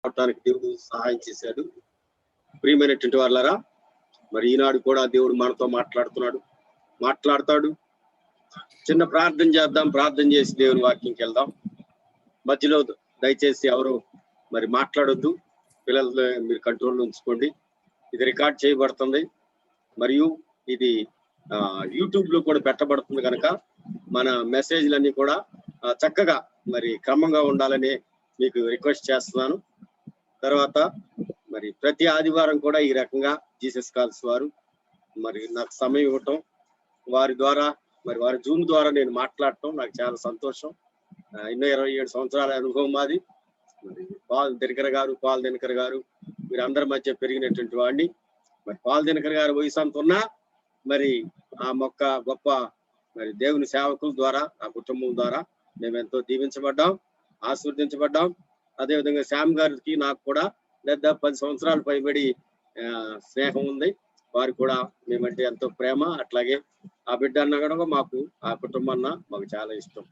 అవటానికి దేవుడు సహాయం చేశాడు. ప్రియమైనటువంటి వాళ్ళారా, మరి ఈనాడు కూడా దేవుడు మనతో మాట్లాడతాడు. చిన్న ప్రార్థన చేద్దాం. ప్రార్థన చేసి దేవుని వాక్యంకి వెళ్దాం. మధ్యలో దయచేసి ఎవరు మరి మాట్లాడొద్దు. పిల్లలు మీరు కంట్రోల్లో ఉంచుకోండి. ఇది రికార్డ్ చేయబడుతుంది, మరియు ఇది యూట్యూబ్ లో కూడా పెట్టబడుతుంది కనుక మన మెసేజ్లన్నీ కూడా చక్కగా మరి క్రమంగా ఉండాలని మీకు రిక్వెస్ట్ చేస్తున్నాను. తర్వాత మరి ప్రతి ఆదివారం కూడా ఈ రకంగా జీసస్ కాల్స్ వారు మరి నాకు సమయం ఇవ్వటం, వారి ద్వారా మరి వారి జూమ్ ద్వారా నేను మాట్లాడటం నాకు చాలా సంతోషం. ఎన్నో 27 సంవత్సరాల అనుభవం మాది. మరి పాల్ దినకర్ గారు వీరందరి మధ్య పెరిగినటువంటి వాడిని. మరి పాల్ దినకర్ గారు వయసు అంత ఉన్నా మరి ఆ గొప్ప మరి దేవుని సేవకుల ద్వారా, ఆ కుటుంబం ద్వారా మేము ఎంతో దీవించబడ్డాం, ఆశీర్వదించబడ్డాం. అదేవిధంగా శ్యామ్ గారికి నాకు కూడా దాదాపు 10 సంవత్సరాలు పైబడి స్నేహం ఉంది. వారు కూడా మేమంటే ఎంతో ప్రేమ. అట్లాగే ఆ బిడ్డ అన్న కూడా మాకు, ఆ కుటుంబం అన్న మాకు చాలా ఇష్టం.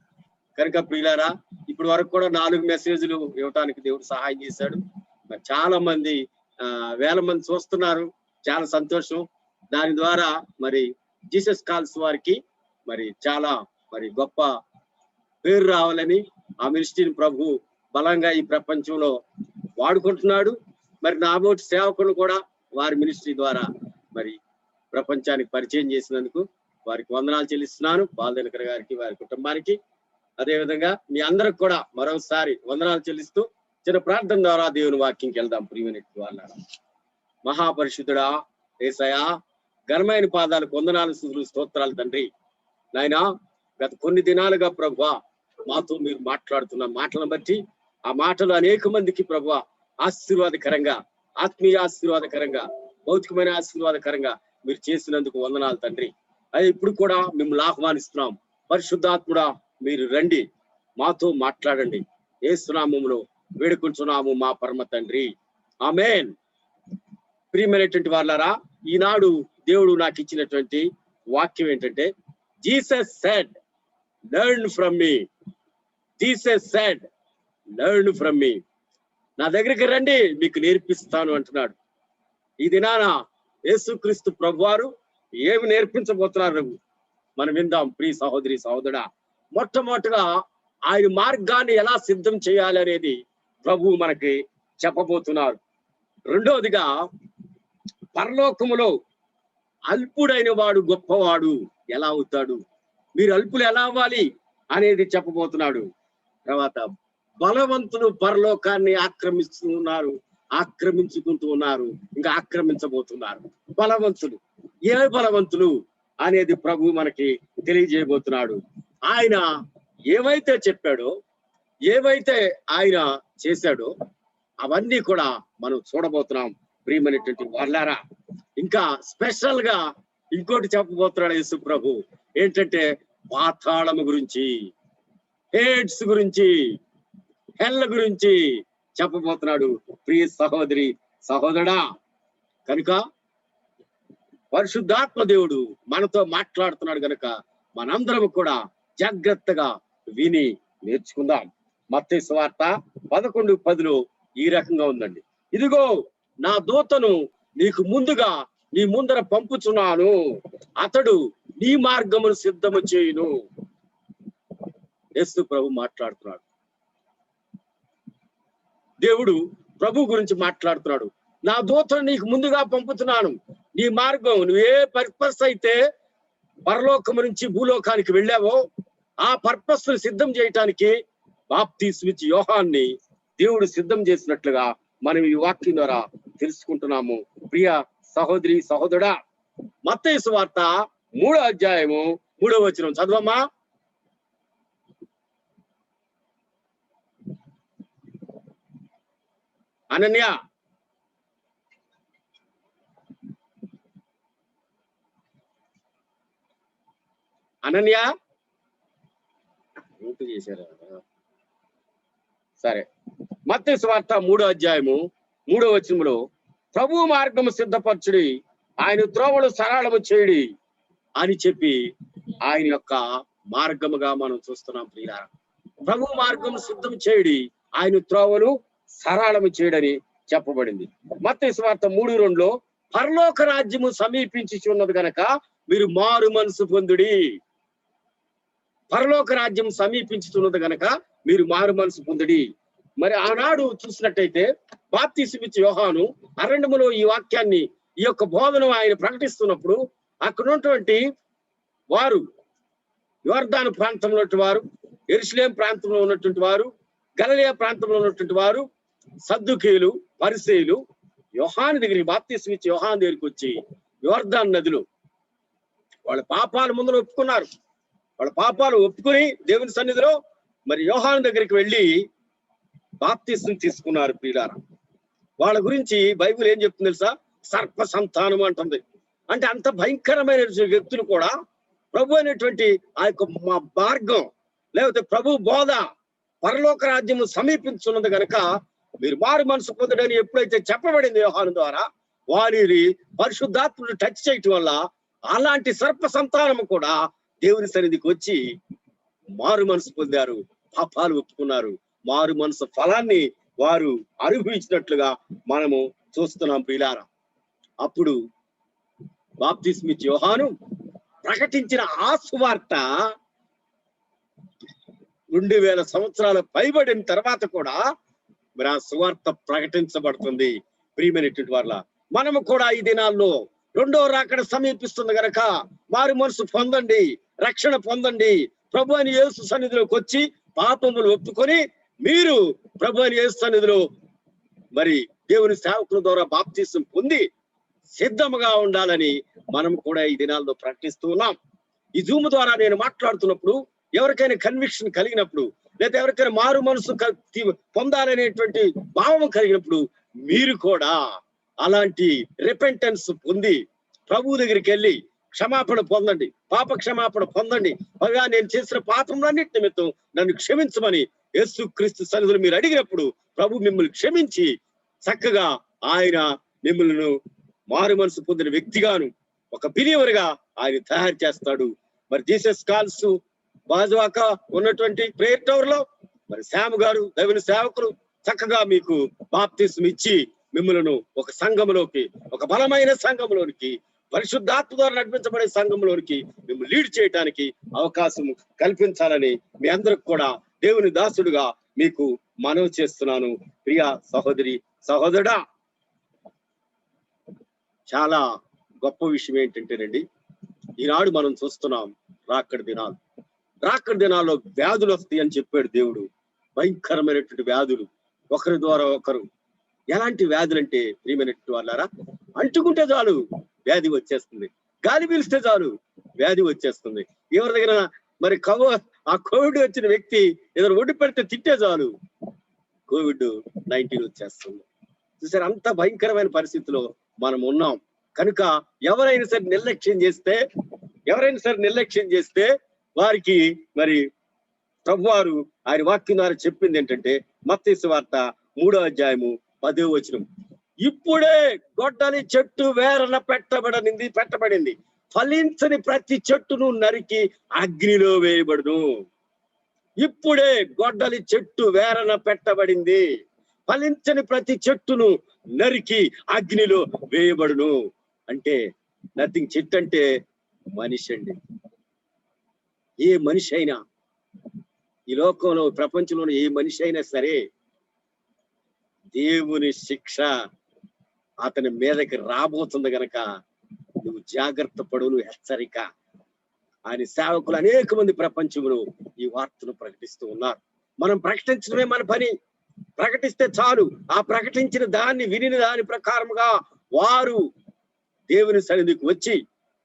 కనుక ప్రియులారా, ఇప్పటి వరకు కూడా 4 మెసేజ్లు ఇవ్వటానికి దేవుడు సహాయం చేశాడు. మరి చాలా మంది వేల మంది చూస్తున్నారు. చాలా సంతోషం. దాని ద్వారా మరి జీసస్ కాల్స్ వారికి మరి చాలా మరి గొప్ప పేరు రావాలని ఆ మినిస్ట్రీని ప్రభు బలంగా ఈ ప్రపంచంలో వాడుకుంటున్నాడు. మరి నాబోటి సేవకులు కూడా వారి మినిస్ట్రీ ద్వారా మరి ప్రపంచానికి పరిచయం చేసినందుకు వారికి వందనాలు చెల్లిస్తున్నాను. పాల్ దినకర్ గారికి, వారి కుటుంబానికి. అదేవిధంగా మీ అందరికి కూడా మరోసారి వందనాలు చెల్లిస్తూ చిన్న ప్రార్థన ద్వారా దేవుని వాక్యంకి వెళ్దాం. ప్రియమైన వాళ్ళ మహాపరిశుద్ధుడా యేసయ్యా, ఘనమైన పాదాలకు వందనాలు, స్తుతులు, స్తోత్రాలు తండ్రి. నాయనా, గత కొన్ని దినాలుగా ప్రభువా మాతో మీరు మాట్లాడుతున్న మాటలను బట్టి, ఆ మాటలు అనేక మందికి ప్రభువా ఆశీర్వాదకరంగా, ఆత్మీయ ఆశీర్వాదకరంగా, భౌతికమైన ఆశీర్వాదకరంగా మీరు చేసినందుకు వందనాలు తండ్రి. అది ఇప్పుడు కూడా మిమ్మల్ని ఆహ్వానిస్తున్నాం. పరిశుద్ధాత్ముడా మీరు రండి, మాతో మాట్లాడండి. యేసు నామములో వేడుకుంటున్నాము మా పరమ తండ్రి, ఆమేన్. ప్రియమైనటువంటి వాళ్ళారా, ఈనాడు దేవుడు నాకు ఇచ్చినటువంటి వాక్యం ఏంటంటే, Jesus said learn from me. Jesus said learn from మీ. నా దగ్గరికి రండి, మీకు నేర్పిస్తాను అంటున్నాడు. ఈ దినాన యేసుక్రీస్తు ప్రభువారు ఏమి నేర్పించబోతున్నారు మనం విందాం. ప్రియ సహోదరి సహోదరుడా, మొట్టమొదటిగా ఆయన మార్గాన్ని ఎలా సిద్ధం చేయాలి అనేది ప్రభువు మనకి చెప్పబోతున్నారు. రెండవదిగా, పరలోకములో అల్పుడైన వాడు గొప్పవాడు ఎలా అవుతాడు, మీరు అల్పులు ఎలా అవ్వాలి అనేది చెప్పబోతున్నాడు. తర్వాత బలవంతులు పరలోకాన్ని ఆక్రమించుకుంటూ ఉన్నారు, ఇంకా ఆక్రమించబోతున్నారు. బలవంతులు, ఏ బలవంతులు అనేది ప్రభు మనకి తెలియజేయబోతున్నాడు. ఆయన ఏవైతే చెప్పాడో, ఏవైతే ఆయన చేశాడో అవన్నీ కూడా మనం చూడబోతున్నాం. ప్రియమైనటువంటి వాళ్ళారా, ఇంకా స్పెషల్ గా ఇంకోటి చెప్పబోతున్నాడు యేసు ప్రభు. ఏంటంటే పాతాళము గురించి, హేడ్స్ గురించి, హెల్ గురించి చెప్పబోతున్నాడు. ప్రియ సహోదరి సహోదరుడా, కనుక పరిశుద్ధాత్మ దేవుడు మనతో మాట్లాడుతున్నాడు కనుక మనందరం కూడా జాగ్రత్తగా విని నేర్చుకుందాం. మత్తయి సువార్త 11:10 ఈ రకంగా ఉందండి. ఇదిగో నా దూతను నీకు ముందుగా నీ ముందర పంపుచున్నాను, అతడు నీ మార్గమును సిద్ధము చేయును. యేసు ప్రభు మాట్లాడుతున్నాడు. దేవుడు ప్రభు గురించి మాట్లాడుతున్నాడు. నా దూతను నీకు ముందుగా పంపుతున్నాను, నీ మార్గం, నువ్వు ఏ పర్పస్ అయితే పరలోకము నుంచి భూలోకానికి వెళ్ళావో ఆ పర్పస్ ను సిద్ధం చేయటానికి బాప్తిస్మిచ్చి యోహాన్ని దేవుడు సిద్ధం చేసినట్లుగా మనం ఈ వాక్యం ద్వారా తెలుసుకుంటున్నాము. ప్రియ సహోదరి సహోదరుడా, మత్తయి సువార్త 3వ అధ్యాయము 3వ వచనం చదవమ్మా. అనన్య, అనన్య చేశారా? సరే, మత్తయి సువార్త 3వ అధ్యాయము 3వ వచనములో, ప్రభు మార్గము సిద్ధపరచుడి, ఆయన త్రోవలు సరళము చేయుడి అని చెప్పి ఆయన యొక్క మార్గముగా మనం చూస్తున్నాం. ప్రియులారా, ప్రభు మార్గము సిద్ధం చేయుడి, ఆయన త్రోవలు సరళము చేయడని చెప్పబడింది. మత్తయి సువార్త 3:2 పరలోక రాజ్యము సమీపించి ఉన్నది గనక మీరు మారు మనసు పొందుడి. పరలోక రాజ్యం సమీపించుతున్నది గనక మీరు మారు మనసు పొందుడి. మరి ఆనాడు చూసినట్టయితే బాప్తిసమిచ్చే యోహాను అరణ్యములో ఈ వాక్యాన్ని, ఈ యొక్క బోధన ఆయన ప్రకటిస్తున్నప్పుడు అక్కడ ఉన్నటువంటి వారు, యోర్దాను ప్రాంతంలో వారు, యెరూషలేం ప్రాంతంలో ఉన్నటువంటి వారు, గలిలయ ప్రాంతంలో ఉన్నటువంటి వారు, సద్దుకీయులు, పరిసయ్యులు యోహాను దగ్గరికి, బాప్తిసమిచ్చే యోహాను దగ్గరికి వచ్చి యోర్దాను నదిలో వాళ్ళ పాపాలు ముందు ఒప్పుకున్నారు. వాళ్ళ పాపాలు ఒప్పుకొని దేవుని సన్నిధిలో మరి యోహాను దగ్గరికి వెళ్ళి బాప్తిసం తీసుకున్నారు. ప్రియులారా, వాళ్ళ గురించి బైబిల్ ఏం చెప్తుంది తెలుసా? సర్ప సంతానం అంటుంది. అంటే అంత భయంకరమైన వ్యక్తులు కూడా ప్రభు అనేటువంటి ఆ యొక్క మార్గం, లేకపోతే ప్రభు బోధ, పరలోక రాజ్యము సమీపించున్నది కనుక మీరు మారు మనసు పొందడని ఎప్పుడైతే చెప్పబడింది యోహాను ద్వారా, వారిని పరిశుద్ధాత్ముడు టచ్ చేయటం వల్ల అలాంటి సర్ప సంతానము కూడా దేవుని సన్నిధికి వచ్చి మారు మనసు పొందారు, పాపాలు ఒప్పుకున్నారు. మారు మనసు ఫలాన్ని వారు అనుభవించినట్లుగా మనము చూస్తున్నాం. ప్రియులారా, అప్పుడు బాప్తిస్మిచ్చే యోహాను ప్రకటించిన ఆ సువార్త 2000 సంవత్సరాల పైబడిన తర్వాత కూడా మరి ఆ సువార్త ప్రకటించబడుతుంది. ప్రియమైనటువంటి వాళ్ళ, మనము కూడా ఈ దినాల్లో రెండో రాకడ సమీపిస్తుంది గనక మారు మనసు పొందండి, రక్షణ పొందండి. ప్రభు అని యేసు సన్నిధిలోకి వచ్చి పాపములు ఒప్పుకొని మీరు ప్రభు అని యేసు సన్నిధిలో మరి దేవుని సేవకుల ద్వారా బాప్తిసం పొంది సిద్ధముగా ఉండాలని మనం కూడా ఈ దినాల్లో ప్రకటిస్తూ ఉన్నాం. ఈ జూమ్ ద్వారా నేను మాట్లాడుతున్నప్పుడు ఎవరికైనా కన్విక్షన్ కలిగినప్పుడు, లేదా ఎవరికైనా మారు మనసు పొందాలనేటువంటి భావం కలిగినప్పుడు మీరు కూడా అలాంటి రిపెంటెన్స్ పొంది ప్రభు దగ్గరికి వెళ్ళి క్షమాపణ పొందండి, పాప క్షమాపణ పొందండి. పైగా నేను చేసిన పాపములన్నిటి నిమిత్తం నన్ను క్షమించమని యేసుక్రీస్తు సన్నిధిలో మీరు అడిగినప్పుడు ప్రభు మిమ్మల్ని క్షమించి చక్కగా ఆయన మిమ్మల్ని మారు మనసు పొందిన వ్యక్తిగాను, ఒక బిలీవర్ గా ఆయన తయారు చేస్తాడు. మరి జీసస్ కాల్స్ బాజువాక ఉన్నటువంటి ప్రేయర్ టవర్ లో మరి శ్యామ్ గారు, దేవుని సేవకులు చక్కగా మీకు బాప్తిసం ఇచ్చి మిమ్మల్ని ఒక సంఘంలోకి, ఒక బలమైన సంఘంలోనికి, పరిశుద్ధాత్మ ద్వారా నడిపించబడే సంఘంలోనికి మిమ్మల్ని లీడ్ చేయడానికి అవకాశం కల్పించాలని మీ అందరికి కూడా దేవుని దాసుడుగా మీకు మనవి చేస్తున్నాను. ప్రియ సహోదరి, సహోదరుడా, చాలా గొప్ప విషయం ఏంటంటేనండి, ఈనాడు మనం చూస్తున్నాం రాకడ దినాలు. రాకడ దినాల్లో వ్యాధులు వస్తాయి అని చెప్పాడు దేవుడు. భయంకరమైనటువంటి వ్యాధులు, ఒకరి ద్వారా ఒకరు. ఎలాంటి వ్యాధులు అంటే ప్రియమైనటువంటి వాళ్ళారా, అంటుకుంటే చాలు వ్యాధి వచ్చేస్తుంది, గాలి పీలిస్తే చాలు వ్యాధి వచ్చేస్తుంది. ఎవరి దగ్గర మరి ఆ కోవిడ్ వచ్చిన వ్యక్తి ఏదైనా ఒడ్డు పెడితే తిట్టే చాలు COVID-19 వచ్చేస్తుంది. చూసారు, అంత భయంకరమైన పరిస్థితిలో మనం ఉన్నాం. కనుక ఎవరైనా సరే నిర్లక్ష్యం చేస్తే వారికి మరి ప్రభువారు ఆయన వాక్యం ద్వారా చెప్పింది ఏంటంటే, మత్తయి సువార్త 3వ అధ్యాయము 10వ వచనం, ఇప్పుడే గొడ్డలి చెట్టు వేరన పెట్టబడింది, ఫలించని ప్రతి చెట్టును నరికి అగ్నిలో వేయబడును. ఇప్పుడే గొడ్డలి చెట్టు వేరన పెట్టబడింది, ఫలించని ప్రతి చెట్టును నరికి అగ్నిలో వేయబడును. అంటే నథింగ్. చెట్టు అంటే మనిషి అండి. ఏ మనిషి అయినా, ఈ లోకంలో ప్రపంచంలో ఏ మనిషి అయినా సరే దేవుని శిక్ష అతని మీదకి రాబోతుంది గనక నువ్వు జాగ్రత్త పడు, నువ్వు హెచ్చరిక. ఆయన సేవకులు అనేక మంది ప్రపంచంలో ఈ వార్తను ప్రకటిస్తూ ఉన్నారు. మనం ప్రకటించడమే మన పని. ప్రకటిస్తే చాలు. ఆ ప్రకటించిన దాన్ని విని దాని ప్రకారముగా వారు దేవుని సన్నిధికి వచ్చి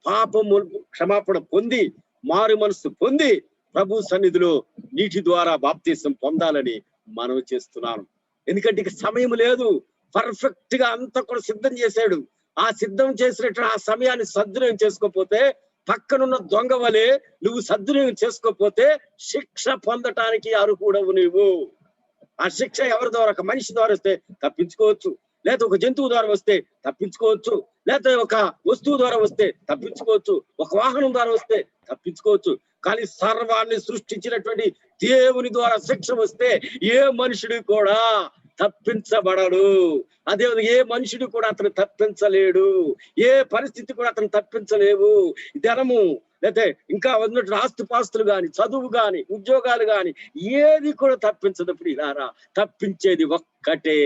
పాపము క్షమాపణ పొంది మారు మనసు పొంది ప్రభు సన్నిధిలో నీటి ద్వారా బాప్తిసం పొందాలని మనం చేస్తున్నాను. ఎందుకంటే ఇక సమయం లేదు. పర్ఫెక్ట్ గా అంతా కూడా సిద్ధం చేశాడు. ఆ సిద్ధం చేసినట్టు ఆ సమయాన్ని సద్వినియోగం చేసుకోకపోతే, పక్కనున్న దొంగ వలె నువ్వు సద్వినియోగం చేసుకోకపోతే శిక్ష పొందటానికి అర్హుడవు నువ్వు. ఆ శిక్ష ఎవరి ద్వారా? ఒక మనిషి ద్వారా వస్తే తప్పించుకోవచ్చు, లేదా ఒక జంతువు ద్వారా వస్తే తప్పించుకోవచ్చు, లేదా ఒక వస్తువు ద్వారా వస్తే తప్పించుకోవచ్చు, ఒక వాహనం ద్వారా వస్తే తప్పించుకోవచ్చు. కానీ సర్వాన్ని సృష్టించినటువంటి దేవుని ద్వారా శిక్ష వస్తే ఏ మనుషుడు కూడా తప్పించబడడు. అదేవిధంగా ఏ మనుషుడు కూడా అతను తప్పించలేడు. ఏ పరిస్థితి కూడా అతను తప్పించలేవు. ధనము లేకపోతే ఇంకా ఉన్నట్టు ఆస్తుపాస్తులు గాని, చదువు గాని, ఉద్యోగాలు గాని ఏది కూడా తప్పించదు. ప్రియులారా, తప్పించేది ఒక్కటే.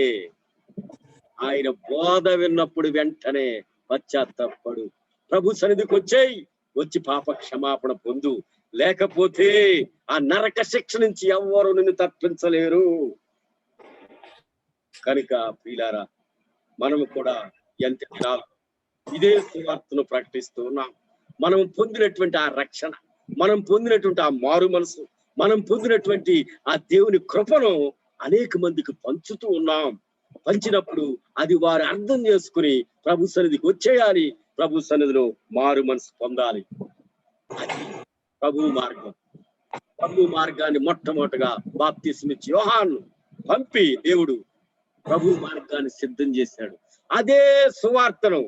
ఆయన బోధ విన్నప్పుడు వెంటనే పశ్చాత్తాపడు, ప్రభు సన్నిధికి వచ్చి పాప క్షమాపణ పొందు. లేకపోతే ఆ నరక శిక్ష నుంచి ఎవ్వరు నిన్ను తప్పించలేరు. కనుక ప్రియులారా, మనము కూడా ఎంత ఇదే సువార్తను ప్రకటిస్తూ ఉన్నాం. మనం పొందినటువంటి ఆ రక్షణ, మనం పొందినటువంటి ఆ మారు మనసు, మనం పొందినటువంటి ఆ దేవుని కృపను అనేక మందికి పంచుతూ ఉన్నాం. పంచినప్పుడు అది వారు అర్థం చేసుకుని ప్రభు సన్నిధికి వచ్చేయాలి. ప్రభు సన్నిధిలో మారు మనసు పొందాలి. అది ప్రభు మార్గం. ప్రభు మార్గాన్ని మొట్టమొదటిగా బాప్తిస్మిచ్చి యోహాను పంపి దేవుడు ప్రభు మార్గాన్ని సిద్ధం చేశాడు. అదే సువార్తను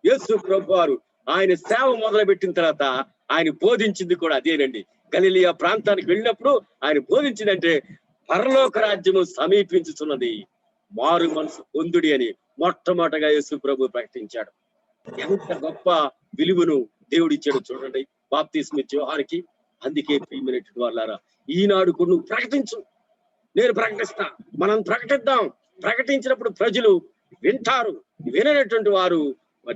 యేసు ప్రభు వారు ఆయన సేవ మొదలు పెట్టిన తర్వాత ఆయన బోధించింది కూడా అదేనండి. గలిలియా ప్రాంతానికి వెళ్ళినప్పుడు ఆయన బోధించిందంటే పరలోక రాజ్యము సమీపించుతున్నది, మారు మనసు పొందుడి అని మొట్టమొదటిగా యేసు ప్రభు ప్రకటించాడు. ఎంత గొప్ప విలువను దేవుడిచ్చాడు చూడండి బాప్తిస్మిచ్చి యోహానుకి. అందుకే ప్రియమైనటువంటి వాళ్ళారా, ఈనాడు కూడా నువ్వు ప్రకటించు, నేను ప్రకటిస్తా, మనం ప్రకటిద్దాం. ప్రకటించినప్పుడు ప్రజలు వింటారు. విననటువంటి వారు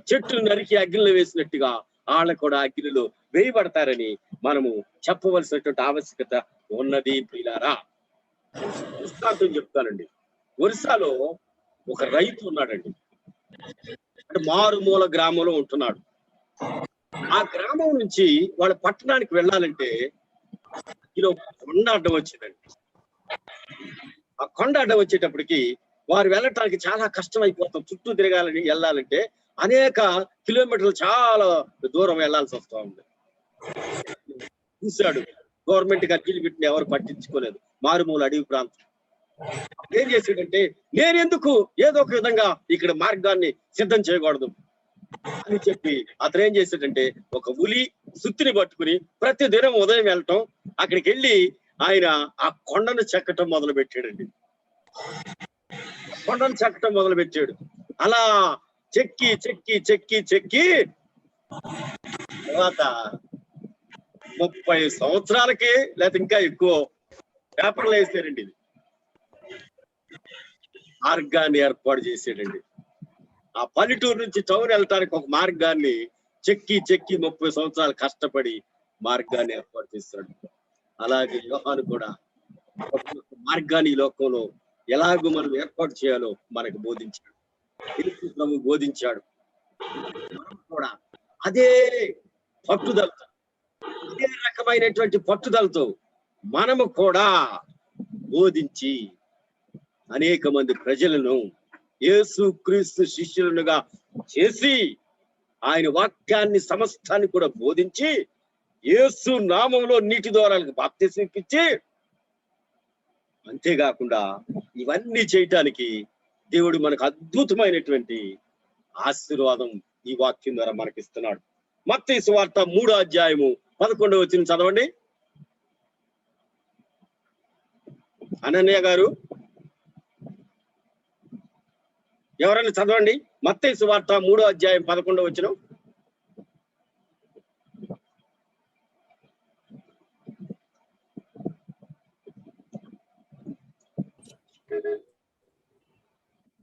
చెట్లు నరికి అగ్నిలో వేసినట్టుగా వాళ్ళ కూడా అగ్నిలో వేయబడతారని మనము చెప్పవలసినటువంటి ఆవశ్యకత ఉన్నది. ప్రియులారా, దృష్టాంతం చెప్తానండి. ఒరిస్సాలో ఒక రైతు ఉన్నాడండి. అంటే మారుమూల గ్రామంలో ఉంటున్నాడు. ఆ గ్రామం నుంచి వాళ్ళ పట్టణానికి వెళ్ళాలంటే ఇలా కొండ అడ్డం వచ్చిందండి. ఆ కొండ అడ్డం వచ్చేటప్పటికి వారు వెళ్ళటానికి చాలా కష్టం అయిపోతాం. చుట్టూ తిరగాలని వెళ్ళాలంటే అనేక కిలోమీటర్లు చాలా దూరం వెళ్లాల్సి వస్తూ ఉంది. చూశాడు, గవర్నమెంట్ అర్జీలు పెట్టిన ఎవరు పట్టించుకోలేదు. మారుమూల అడవి ప్రాంతం. ఏం చేశాడంటే, నేనెందుకు ఏదో ఒక విధంగా ఇక్కడ మార్గాన్ని సిద్ధం చేయకూడదు అని చెప్పి అతను ఏం చేశాడంటే ఒక ఉలి సుత్తిని పట్టుకుని ప్రతి దినం ఉదయం వెళ్ళటం, అక్కడికి వెళ్ళి ఆయన ఆ కొండను చెక్కటం మొదలు పెట్టాడండి. కొండను చెక్కటం మొదలు పెట్టాడు. అలా చెక్కి చెక్కి చెక్కి చెక్కి తర్వాత 30 సంవత్సరాలకి లేకపోతే ఇంకా ఎక్కువ పేపర్లు వేసారండి. ఇది మార్గాన్ని ఏర్పాటు చేసాడండి. ఆ పల్లెటూరు నుంచి టౌన్ వెళ్ళటానికి ఒక మార్గాన్ని చెక్కి చెక్కి 30 సంవత్సరాలు కష్టపడి మార్గాన్ని ఏర్పాటు చేస్తాడు. అలాగే యోహాను కూడా మార్గాన్ని ఈ లోకంలో ఎలాగో మనం ఏర్పాటు చేయాలో మనకు బోధించాడు. ప్రభు బోధించాడు. కూడా అదే పట్టుదలతో, అదే రకమైనటువంటి పట్టుదలతో మనము కూడా బోధించి అనేక మంది ప్రజలను యేసు క్రీస్తు శిష్యులుగా చేసి ఆయన వాక్యాన్ని సమస్తాన్ని కూడా బోధించి యేసు నామంలో నీటి ద్వారా బాప్తిస్మం ఇప్పించి, అంతేకాకుండా ఇవన్నీ చేయటానికి దేవుడు మనకు అద్భుతమైనటువంటి ఆశీర్వాదం ఈ వాక్యం ద్వారా మనకిస్తున్నాడు. మత్తయి సువార్త 3వ అధ్యాయము 11వ వచనం చదవండి. అనన్య గారు ఎవరైనా చదవండి. మత్తయి సువార్త 3వ అధ్యాయం 11వ వచనం.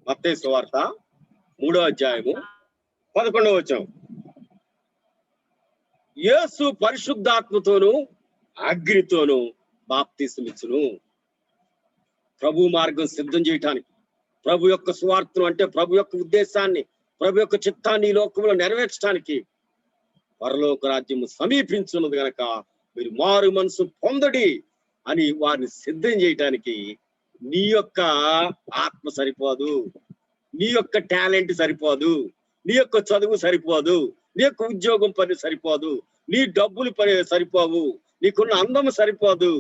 మత్తయి సువార్త 3వ అధ్యాయము 11వ వచనం. యేసు పరిశుద్ధాత్మతోను అగ్నితోను బాప్తిస్మం ఇచ్చును. ప్రభు మార్గం సిద్ధం చేయటానికి, ప్రభు యొక్క సువార్తను అంటే ప్రభు యొక్క ఉద్దేశాన్ని, ప్రభు యొక్క చిత్తాన్ని ఈ లోకంలో నెరవేర్చడానికి పరలోక రాజ్యము సమీపించున్నది గనక మీరు మారు మనసు పొందడి అని వారిని సిద్ధం చేయటానికి నీ యొక్క ఆత్మ సరిపోదు, నీ యొక్క టాలెంట్ సరిపోదు, నీ యొక్క చదువు సరిపోదు, నీ యొక్క ఉద్యోగం పని సరిపోదు, నీ డబ్బులు పని సరిపోవు, నీకున్న అందం సరిపోదు,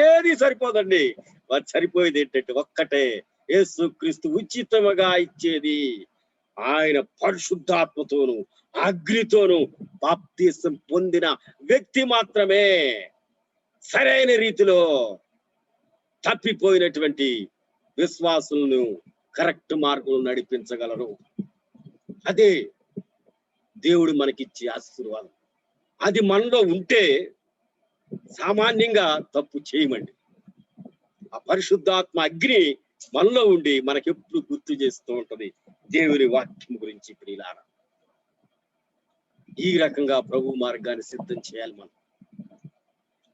ఏది సరిపోదండి. వారు సరిపోయేది ఏంటంటే ఒక్కటే, యేసు క్రీస్తు ఉచితముగా ఇచ్చేది ఆయన పరిశుద్ధాత్మతోను అగ్నితోను బాప్తిస్మం పొందిన వ్యక్తి మాత్రమే సరైన రీతిలో తప్పిపోయినటువంటి విశ్వాసులను కరెక్ట్ మార్గంలో నడిపించగలరు. అదే దేవుడు మనకిచ్చే ఆశీర్వాదం. అది మనలో ఉంటే సామాన్యంగా తప్పు చేయమండి. ఆ పరిశుద్ధాత్మ అగ్ని మనలో ఉండి మనకెప్పుడు గుర్తు చేస్తూ ఉంటది దేవుని వాక్యం గురించి. ప్రియులారా, ఈ రకంగా ప్రభు మార్గాన్ని సిద్ధం చేయాలి. మనం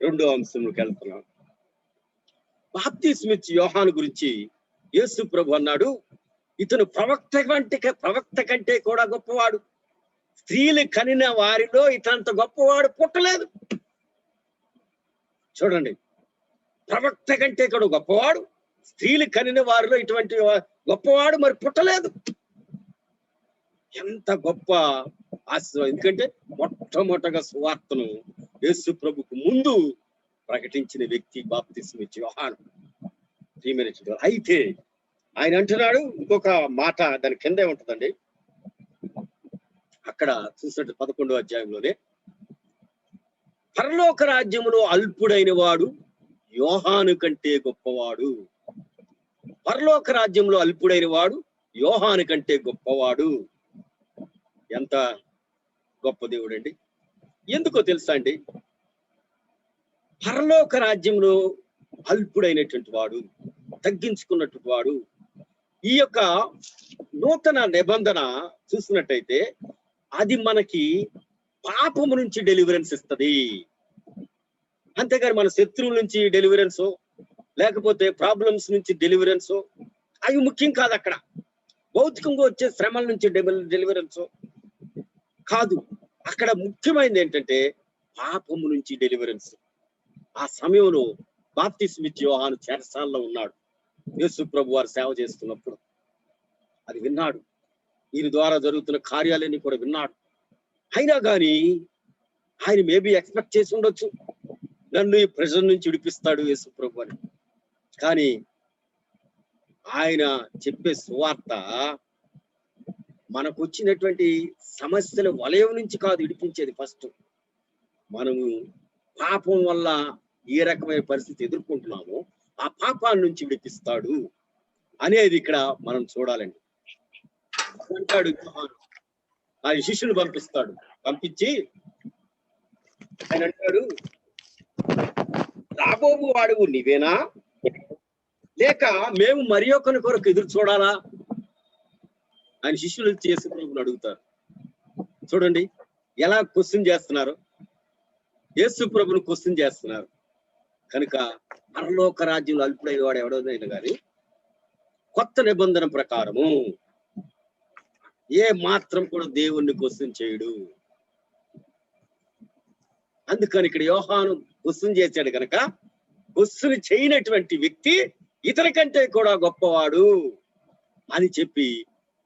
రెండో అంశంలోకి వెళ్తున్నాం. బాప్తిస్మిచ్చి యోహాను గురించి యేసు ప్రభు అన్నాడు, ఇతను ప్రవక్త కంటే కూడా గొప్పవాడు. స్త్రీలు కనిన వారిలో ఇతనంత గొప్పవాడు పుట్టలేదు. చూడండి, ప్రవక్త కంటే కూడా గొప్పవాడు, స్త్రీలు కనిన వారిలో ఇటువంటి గొప్పవాడు మరి పుట్టలేదు. ఎంత గొప్ప ఆశీర్వాదం! ఎందుకంటే మొట్టమొదటగా సువార్తను యేసు ప్రభుకు ముందు ప్రకటించిన వ్యక్తి బాప్తిస్మిచ్చి యోహాను. అయితే ఆయన అంటున్నాడు ఇంకొక మాట, దాని కిందే ఉంటుందండి. అక్కడ చూసినట్టు 11వ అధ్యాయంలోనే, పరలోక రాజ్యములో అల్పుడైన వాడు యోహాను కంటే గొప్పవాడు. పరలోక రాజ్యంలో అల్పుడైన వాడు యోహాను కంటే గొప్పవాడు. ఎంత గొప్ప దేవుడు అండి! ఎందుకో తెలుసా అండి? పరలోక రాజ్యంలో అల్పుడైనటువంటి వాడు, తగ్గించుకున్నటువంటి వాడు. ఈ యొక్క నూతన నిబంధన చూసినట్టయితే అది మనకి పాపము నుంచి డెలివరెన్స్ ఇస్తుంది. అంతేగాని మన శత్రువుల నుంచి డెలివరెన్స్ లేకపోతే ప్రాబ్లమ్స్ నుంచి డెలివరెన్స్ అవి ముఖ్యం కాదు. అక్కడ భౌతికంగా వచ్చే శ్రమల నుంచి డెలివరెన్స్ కాదు. అక్కడ ముఖ్యమైనది ఏంటంటే పాపము నుంచి డెలివరెన్స్. ఆ సమయంలో బాప్తిస్మిచ్చి యోహాను చెరసాలలో ఉన్నాడు. యేసు ప్రభు వారు సేవ చేస్తున్నప్పుడు అది విన్నాడు. వీరి ద్వారా జరుగుతున్న కార్యాలన్నీ కూడా విన్నాడు. అయినా కానీ ఆయన మేబీ ఎక్స్పెక్ట్ చేసి ఉండొచ్చు, నన్ను ఈ ప్రెజర్ నుంచి విడిపిస్తాడు యేసు ప్రభు అని. కానీ ఆయన చెప్పే సువార్త మనకు వచ్చినటువంటి సమస్యల వలయం నుంచి కాదు విడిపించేది. ఫస్ట్ మనము పాపం వల్ల ఏ రకమైన పరిస్థితి ఎదుర్కొంటున్నామో ఆ పాపాన్ని నుంచి విడిపిస్తాడు అనేది ఇక్కడ మనం చూడాలండి. అంటాడు ఆయన శిష్యుని పంపించి ఆయన అంటాడు, రాబోబు వాడువు నీవేనా, లేక మేము మరి ఒకరి కొరకు ఎదురు చూడాలా? ఆయన శిష్యులు యేసు ప్రభువుని అడుగుతారు. చూడండి ఎలా క్వశ్చన్ చేస్తున్నారు, యేసు ప్రభుని క్వశ్చన్ చేస్తున్నారు. కనుక పరలోక రాజ్యంలో అల్పుడైన వాడు ఎవడైనా కానీ కొత్త నిబంధన ప్రకారము ఏ మాత్రం కూడా దేవుణ్ణి క్వశ్చన్ చేయడు. అందుకని ఇక్కడ యోహాను క్వశ్చన్ చేశాడు కనుక క్వశ్చన్ చేయనటువంటి వ్యక్తి ఇతని కంటే కూడా గొప్పవాడు అని చెప్పి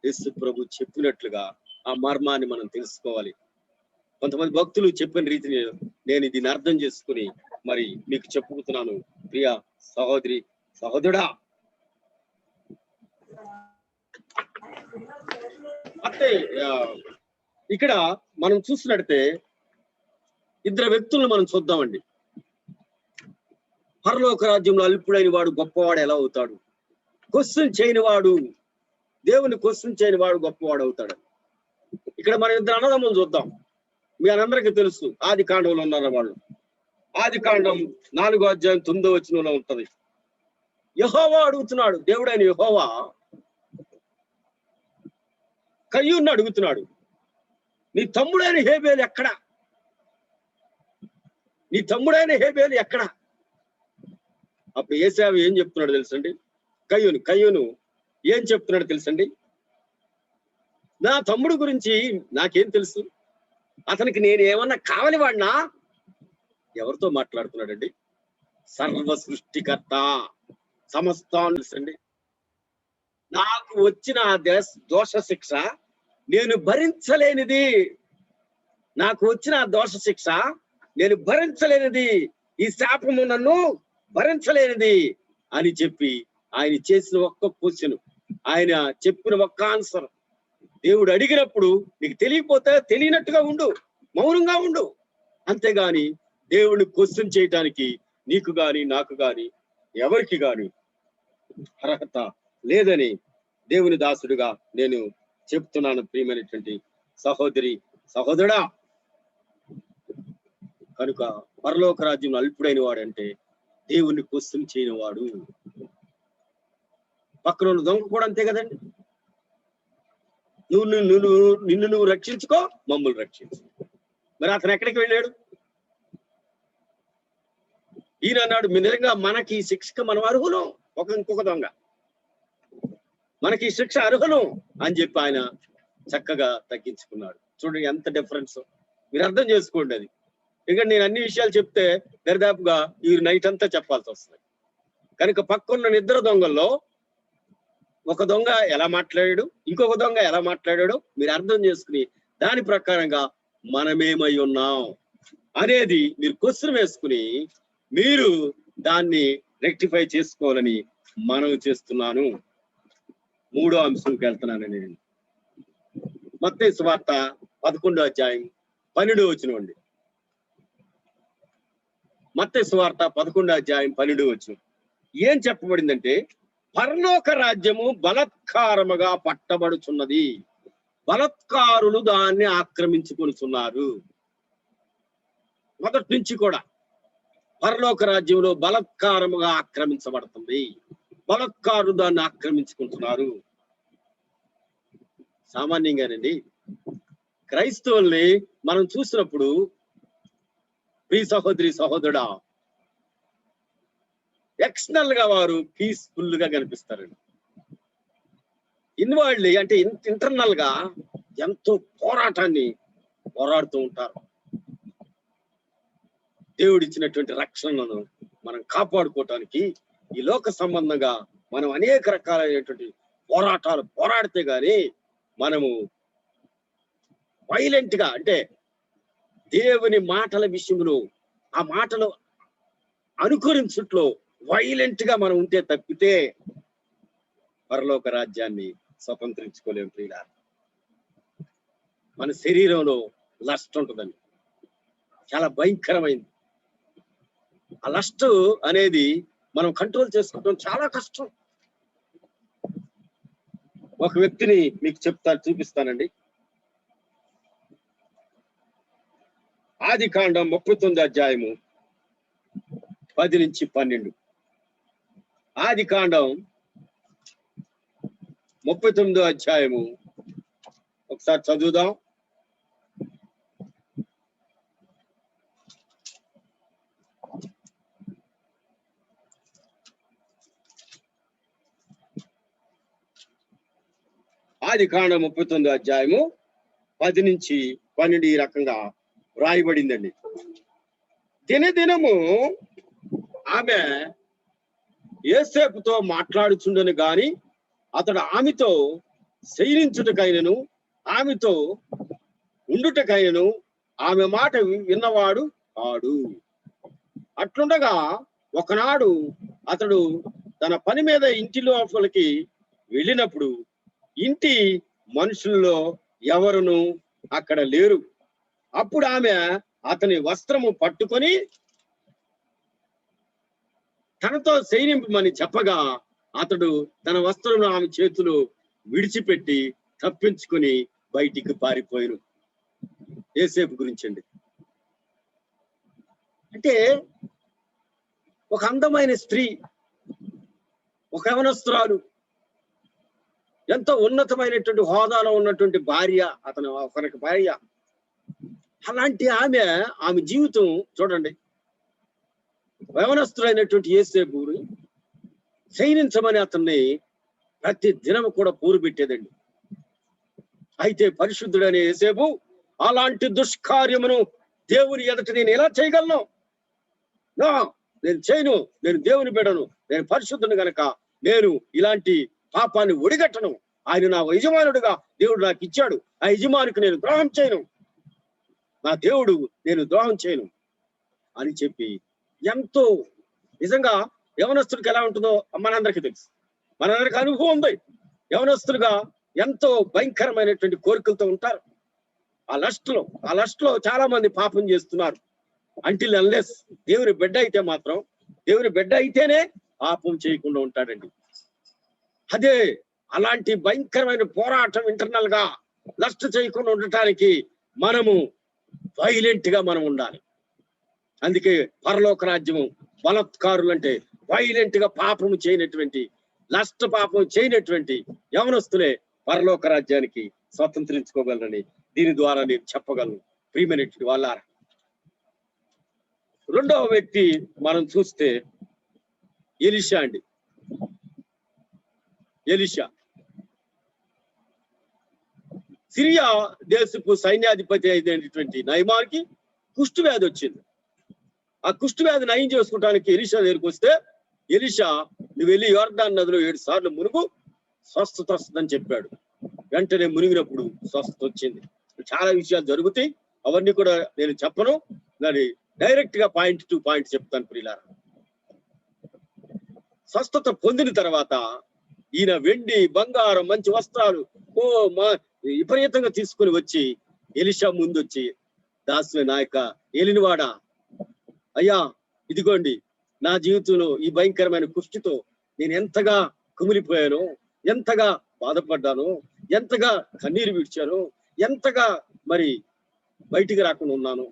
యేసు ప్రభు చెప్పినట్లుగా ఆ మర్మాన్ని మనం తెలుసుకోవాలి. కొంతమంది భక్తులు చెప్పిన రీతిని నేను దీన్ని అర్థం చేసుకుని మరి మీకు చెప్పుకుతున్నాను. ప్రియ సహోదరి సహోదరుడా, అంటే ఇక్కడ మనం చూసినట్టే ఇద్దరు వ్యక్తులను మనం చూద్దామండి. పరలోక రాజ్యంలో అల్పుడైన వాడు గొప్పవాడు ఎలా అవుతాడు? క్వశ్చన్ చేయని వాడు, దేవుని క్వశ్చన్ చేయని వాడు గొప్పవాడు అవుతాడు. ఇక్కడ మనం ఇద్దరు అన్నదమ్ములు చూద్దాం. మీ అందరికీ తెలుసు, ఆది కాండంలో ఉన్నారు వాళ్ళు. ఆది కాండం 4వ అధ్యాయం 9వ వచనంలో ఉంటది. యెహోవా అడుగుతున్నాడు, దేవుడైన యెహోవా కయ్యూని అడుగుతున్నాడు, నీ తమ్ముడైన హేబేలు ఎక్కడ? నీ తమ్ముడైన హేబేలు ఎక్కడ? అప్పుడు ఏశావు ఏం చెప్తున్నాడు తెలుసండి? కయ్యూను ఏం చెప్తున్నాడు తెలుసండి? నా తమ్ముడు గురించి నాకేం తెలుసు, అతనికి నేను ఏమన్నా కావలి వాడినా? ఎవరితో మాట్లాడుతున్నాడండి? సర్వ సృష్టికర్త, సమస్తాన్ని తెలుసండి. నాకు వచ్చిన దోష శిక్ష నేను భరించలేనిది, నాకు వచ్చిన దోష శిక్ష నేను భరించలేనిది, ఈ శాపము నన్ను భరించలేనిది అని చెప్పి ఆయన చేసిన ఒక్క క్వశ్చన్, ఆయన చెప్పిన ఒక్క ఆన్సర్, దేవుడు అడిగినప్పుడు నీకు తెలియకపోతే తెలియనట్టుగా ఉండు, మౌనంగా ఉండు. అంతేగాని దేవుడిని క్వశ్చన్ చేయటానికి నీకు గాని నాకు గాని ఎవరికి గాని అర్హత లేదని దేవుని దాసుడుగా నేను చెప్తున్నాను. ప్రియమైనటువంటి సహోదరి సహోదరుడా, కనుక పరలోక రాజ్యం అల్పుడైన వాడంటే దేవుణ్ణి క్వశ్చన్ చేయని వాడు. పక్కన ఉన్న దొంగ కూడా అంతే కదండి. నిన్ను నువ్వు రక్షించుకో, మమ్మల్ని రక్షించు. మరి అతను ఎక్కడికి వెళ్ళాడు? ఈయన అన్నాడు, నిజంగా మనకి ఈ శిక్షకు మనం అర్హులం. ఇంకొక దొంగ మనకి ఈ శిక్ష అర్హులం అని చెప్పి ఆయన చక్కగా తగ్గించుకున్నాడు. చూడండి ఎంత డిఫరెన్స్, మీరు అర్థం చేసుకోండి. అది ఇంకా నేను అన్ని విషయాలు చెప్తే దరిదాపుగా ఈ నైట్ అంతా చెప్పాల్సి వస్తుంది. కనుక పక్కన్న ఇద్దరు దొంగల్లో ఒక దొంగ ఎలా మాట్లాడాడు, ఇంకొక దొంగ ఎలా మాట్లాడాడో మీరు అర్థం చేసుకుని దాని ప్రకారంగా మనమేమై ఉన్నాం అనేది మీరు క్వశ్చన్ వేసుకుని మీరు దాన్ని రెక్టిఫై చేసుకోవాలని మనవి చేస్తున్నాను. 3వ అంశంకి వెళ్తున్నాను నేను. మత్తయి సువార్త 11వ అధ్యాయం 12వ వచనం అండి. మత్తయి సువార్త 11వ అధ్యాయం 12వ వచనం ఏం చెప్పబడిందంటే, పరలోక రాజ్యము బలత్కారముగా పట్టబడుచున్నది, బలత్కారులు దాన్ని ఆక్రమించుకొనుచున్నారు. మొదటి నుంచి కూడా పరలోక రాజ్యంలో బలత్కారముగా ఆక్రమించబడుతుంది, బలత్కారులు దాన్ని ఆక్రమించుకుంటున్నారు. సామాన్యంగానండి క్రైస్తవుల్ని మనం చూసినప్పుడు ప్రియ సహోదరి సహోదరుడా, ఎక్స్టర్నల్ గా వారు పీస్ఫుల్ గా కనిపిస్తారండి. ఇన్వాల్వ్లీ అంటే ఇంటర్నల్ గా ఎంతో పోరాటాన్ని పోరాడుతూ ఉంటారు. దేవుడిచ్చినటువంటి రక్షణను మనం కాపాడుకోవటానికి ఈ లోక సంబంధంగా మనం అనేక రకాలైనటువంటి పోరాటాలు పోరాడితే గాని మనము వైలెంట్ గా, అంటే దేవుని మాటల విషయంలో ఆ మాటలు అనుకరించుట్లో వైలెంట్ గా మనం ఉంటే తప్పితే పరలోక రాజ్యాన్ని స్వతంత్రించుకోలేము. ప్రియులారా, మన శరీరంలో లస్ట్ ఉంటుందండి, చాలా భయంకరమైంది. ఆ లస్ట్ అనేది మనం కంట్రోల్ చేసుకోవడం చాలా కష్టం. ఒక వ్యక్తిని మీకు చూపిస్తానండి. ఆదికాండం 39వ అధ్యాయము 10 నుంచి 12. ఆదికాండం 39వ అధ్యాయము ఒకసారి చదువుదాం. ఆదికాండం 39వ అధ్యాయము 10 నుంచి 12 ఈ రకంగా వ్రాయబడిందండి. దినదినము ఆమె యోసేపుతో మాట్లాడుచుండను గాని అతడు ఆమెతో శయనించుటకైనను ఆమెతో ఉండుటకైనను ఆమె మాట విన్నవాడు కాడు. అట్లుండగా ఒకనాడు అతడు తన పని మీద ఇంటి లోపలికి వెళ్ళినప్పుడు ఇంటి మనుషుల్లో ఎవరును అక్కడ లేరు. అప్పుడు ఆమె అతని వస్త్రము పట్టుకొని తనతో శయనింపమని చెప్పగా అతడు తన వస్త్రమును ఆమె చేతులు విడిచిపెట్టి తప్పించుకొని బయటికి పారిపోయాను. యోసేపు గురించి అండి. అంటే ఒక అందమైన స్త్రీ, ఒక యవనస్తురాలు, ఎంతో ఉన్నతమైనటువంటి హోదాలో ఉన్నటువంటి భార్య, ఒకరికి భార్య. అలాంటి ఆమె జీవితం చూడండి. యవనస్తుడైనటువంటి యోసేపు శయనించమని అతన్ని ప్రతి దినము కూడా పోరు పెట్టేదండి. అయితే పరిశుద్ధుడైన యోసేపు అలాంటి దుష్కార్యమును దేవుని ఎదుట నేను ఎలా చేయగలను? నేను చేయను, నేను దేవుని బిడ్డను, నేను పరిశుద్ధుని గనక నేను ఇలాంటి పాపాన్ని ఒడిగట్టను. ఆయన నా యజమానుడుగా దేవుడు నాకు ఇచ్చాడు, ఆ యజమానికి నేను ద్రోహం చేయను, నా దేవుడు నేను ద్రోహం చేయను అని చెప్పి ఎంతో నిజంగా యవనస్తుడికి ఎలా ఉంటుందో మనందరికీ తెలుసు, మనందరికి అనుభవం ఉంది. యవనస్తులుగా ఎంతో భయంకరమైనటువంటి కోరికలతో ఉంటారు. ఆ లస్ట్ లో చాలా మంది పాపం చేస్తున్నారు. అంటిల్ అన్లెస్ దేవుని బిడ్డ అయితే మాత్రం, దేవుని బిడ్డ అయితేనే పాపం చేయకుండా ఉంటాడండి. అదే అలాంటి భయంకరమైన పోరాటం ఇంటర్నల్ గా నష్ట చేయకుండా ఉండటానికి మనము వైలెంట్ గా మనం ఉండాలి. అందుకే పరలోక రాజ్యము బలత్కారులు అంటే వైలెంట్ గా పాపము చేయనటువంటి, నష్ట పాపం చేయనటువంటి యవనస్తులే పరలోక రాజ్యానికి స్వతంత్రించుకోగలరని దీని ద్వారా నేను చెప్పగలను. ప్రియమైనటువంటి వాళ్ళారా, రెండవ వ్యక్తి మనం చూస్తే ఎలీషా అండి. ఎలీషా సిరియా దేశపు సైన్యాధిపతి అయినటువంటి నయమానికి కుష్టు వ్యాధి వచ్చింది. ఆ కుష్టు వ్యాధి నయం చేసుకోవడానికి ఎలీషా దగ్గరికి వస్తే, ఎలీషా నువ్వు వెళ్ళి యోర్దాను నదిలో 7 సార్లు మునుగు, స్వస్థత వస్తుందని చెప్పాడు. వెంటనే మునిగినప్పుడు స్వస్థత వచ్చింది. చాలా విషయాలు జరుగుతాయి, అవన్నీ కూడా నేను చెప్పను, దాన్ని డైరెక్ట్ గా పాయింట్ టు పాయింట్ చెప్తాను. ప్రియులారా, స్వస్థత పొందిన తర్వాత ఈయన వెండి బంగారం మంచి వస్త్రాలు విపరీతంగా తీసుకుని వచ్చి ఎలీషా ముందు వచ్చి, దాసువే నాయక ఏలినవాడా, అయ్యా ఇదిగోండి నా జీవితంలో ఈ భయంకరమైన కుష్టితో నేను ఎంతగా కుమిలిపోయాను, ఎంతగా బాధపడ్డాను, ఎంతగా కన్నీరు విడిచాను, ఎంతగా మరి బయటికి రాకుండా ఉన్నాను.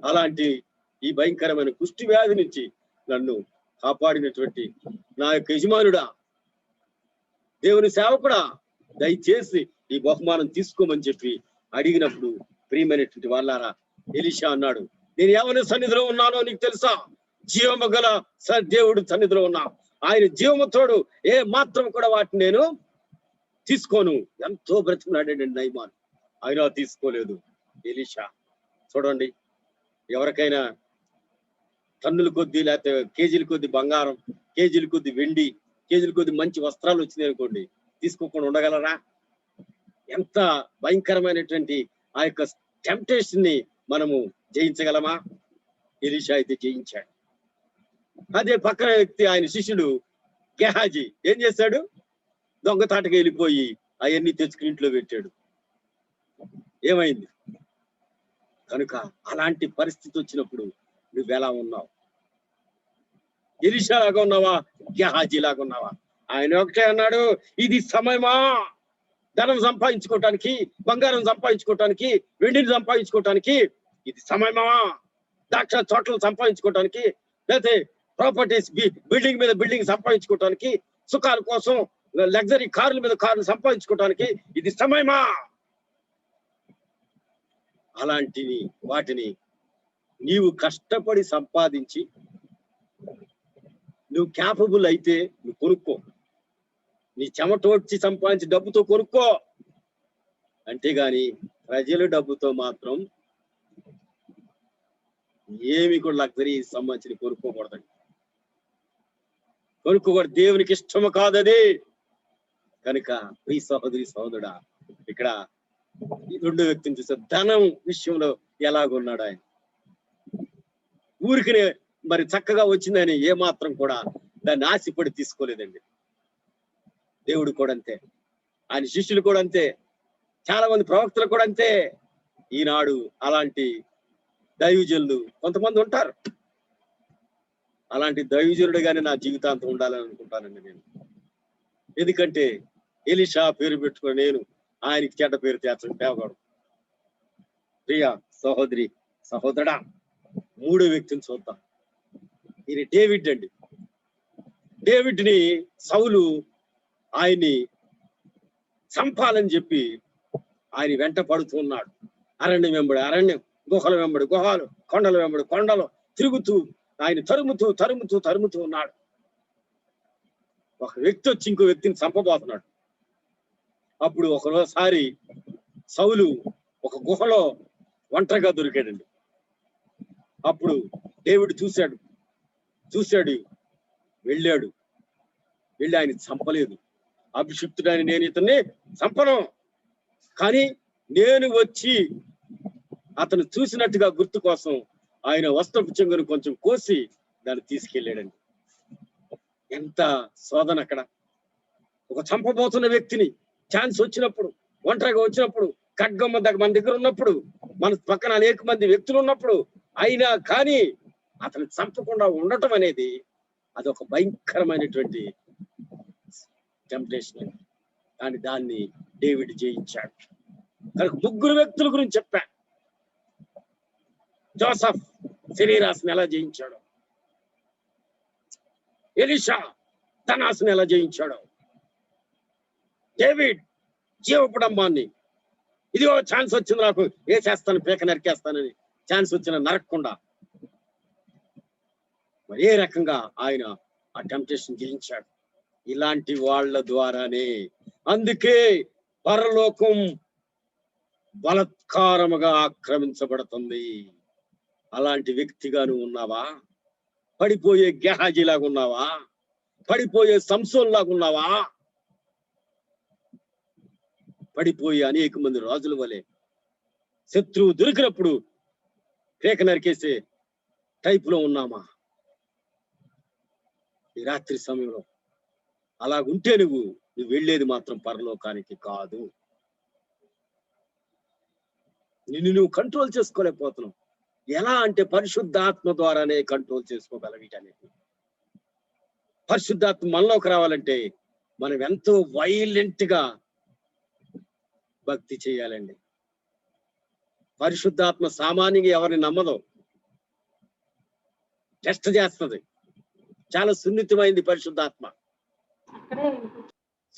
అలాంటి ఈ భయంకరమైన కుష్టి వ్యాధి నుంచి నన్ను కాపాడినటువంటి నా యొక్క యజమానుడా, దేవుని సేవకుడా, దయచేసి ఈ బహుమానం తీసుకోమని చెప్పి అడిగినప్పుడు, ప్రియమైనటువంటి వాళ్ళారా, ఎలీషా అన్నాడు, నేను ఎవరి సన్నిధిలో ఉన్నానో నీకు తెలుసా? జీవము గల దేవుడు సన్నిధిలో ఉన్నా, ఆయన జీవముతోడు ఏ మాత్రం కూడా వాటిని నేను తీసుకోను. ఎంతో బ్రతికున్నాడండి నయమాన్, ఆయన తీసుకోలేదు ఎలీషా. చూడండి, ఎవరికైనా టన్నుల కొద్ది లేకపోతే కేజీల కొద్ది బంగారం, కేజీల కొద్ది వెండి, కేజీల కొద్ది మంచి వస్త్రాలు వచ్చినాయి అనుకోండి, తీసుకోకుండా ఉండగలరా? ఎంత భయంకరమైనటువంటి ఆ యొక్క టెంప్టేషన్ ని మనము జయించగలమా? ఎలీషా అయితే జయించాడు. అదే పక్కన వ్యక్తి, ఆయన శిష్యుడు గెహాజీ ఏం చేశాడు? దొంగతాటకి వెళ్ళిపోయి అవన్నీ తెచ్చుకుని ఇంట్లో పెట్టాడు. ఏమైంది? కనుక అలాంటి పరిస్థితి వచ్చినప్పుడు నువ్వెలా ఉన్నావు? ఎలీషా లాగా ఉన్నావా? గెహాజీ లాగా ఉన్నావా? ఆయన ఒకటే అన్నాడు, ఇది సమయమా ధనం సంపాదించుకోవటానికి, బంగారం సంపాదించుకోవటానికి, వెండిని సంపాదించుకోవటానికి ఇది సమయమా? ద్రాక్ష తోటలు సంపాదించుకోవటానికి, లేకపోతే ప్రాపర్టీస్ బిల్డింగ్ మీద బిల్డింగ్ సంపాదించుకోవటానికి, సుఖాల కోసం లగ్జరీ కార్ల మీద కార్లు సంపాదించుకోవటానికి ఇది సమయమా? అలాంటి వాటిని నీవు కష్టపడి సంపాదించి నువ్వు క్యాపబుల్ అయితే నువ్వు కొనుక్కో. నీ చెమటోడ్చి సంపాదించి డబ్బుతో కొనుక్కో. అంతేగాని ప్రజల డబ్బుతో మాత్రం ఏమి కూడా లగ్జరీ సంబంధించి కొనుక్కోకూడదండి. కొనుక్కోకూడదు, దేవునికి ఇష్టము కాదది. కనుక ప్రియ సహోదరి సహోదరుడా, ఇక్కడ ఈ రెండో వ్యక్తిని చూస్తే ధనం విషయంలో ఎలాగున్నాడు ఆయన. ఊరికినే మరి చక్కగా వచ్చిందని ఏ మాత్రం కూడా దాన్ని ఆశపడి తీసుకోలేదండి. దేవుడు కూడా అంతే, ఆయన శిష్యులు కూడా అంతే, చాలా మంది ప్రవక్తలు కూడా అంతే. ఈనాడు అలాంటి దైవజనులు కొంతమంది ఉంటారు. అలాంటి దైవజనుడుగానే నా జీవితాంతం ఉండాలని అనుకుంటానండి నేను. ఎందుకంటే ఎలీషా పేరు పెట్టుకుని నేను ఆయనకి చెడ్డ పేరు తేవకూడదు. ప్రియ సహోదరి సహోదరుడా, మూడో వ్యక్తిని చూద్దాం. ఈయన డేవిడ్ అండి. డేవిడ్ ని సౌలు ఆయన్ని చంపాలని చెప్పి ఆయన వెంట పడుతూ ఉన్నాడు. అరణ్యం వెంబడి అరణ్యం, గుహల వెంబడి గుహలు, కొండల వెంబడి కొండలు తిరుగుతూ ఆయన తరుముతూ ఉన్నాడు. ఒక వ్యక్తి వచ్చి ఇంకో వ్యక్తిని చంపబోతున్నాడు. అప్పుడు ఒకసారి సౌలు ఒక గుహలో ఒంటరిగా దొరికాడండి. అప్పుడు డేవిడ్ చూశాడు, వెళ్ళి ఆయన చంపలేదు. అభిషిక్తుడని నేను ఇతన్ని చంపను, కానీ నేను వచ్చి అతను చూసినట్టుగా గుర్తు కోసం ఆయన వస్త్రపు చెంగును కొంచెం కోసి దాన్ని తీసుకెళ్ళాడండి. ఎంత శోధన అక్కడ! ఒక చంపబోతున్న వ్యక్తిని ఛాన్స్ వచ్చినప్పుడు, ఒంటరిగా వచ్చినప్పుడు, ఖడ్గమ్మ మన దగ్గర ఉన్నప్పుడు, మన పక్కన అనేక మంది వ్యక్తులు ఉన్నప్పుడు అయినా కానీ అతను చంపకుండా ఉండటం అనేది అదొక భయంకరమైనటువంటి టెంప్టేషన్. కానీ దాన్ని డేవిడ్ జయించాడు. కనుక ముగ్గురు వ్యక్తుల గురించి చెప్పా. జోసఫ్ శరీరాసుని ఎలా జయించాడు, ఎలీషా తనాసుని ఎలా జయించాడు, డేవిడ్ జీవపుడంబాన్ని ఇదిగో ఛాన్స్ వచ్చింది నాకు వేసేస్తాను, పీక నరికేస్తానని ఛాన్స్ వచ్చిన నరకకుండా మరి ఏ రకంగా ఆయన ఆ టెంప్టేషన్ జయించాడు. ఇలాంటి వాళ్ళ ద్వారానే, అందుకే పరలోకం బలత్కారముగా ఆక్రమించబడుతుంది. అలాంటి వ్యక్తిగా నువ్వు ఉన్నావా? పడిపోయే గెహాజీలాగా ఉన్నావా? పడిపోయే సంసోన్ లాగా ఉన్నావా? పడిపోయే అనేక మంది రాజుల వలె శత్రువు దొరికినప్పుడు పేక నరికేసే టైపులో ఉన్నామా? ఈ రాత్రి సమయంలో అలాగుంటే నువ్వు వెళ్ళేది మాత్రం పరలోకానికి కాదు. నిన్ను నువ్వు కంట్రోల్ చేసుకోలేకపోతున్నావు. ఎలా అంటే పరిశుద్ధాత్మ ద్వారానే కంట్రోల్ చేసుకోగలవు. వీటన్నిటిని పరిశుద్ధాత్మ మనలోకి రావాలంటే మనం ఎంతో వైలెంట్ గా భక్తి చేయాలండి. పరిశుద్ధాత్మ సామాన్యంగా ఎవరిని నమ్మదు, టెస్ట్ చేస్తుంది. చాలా సున్నితమైంది పరిశుద్ధాత్మ,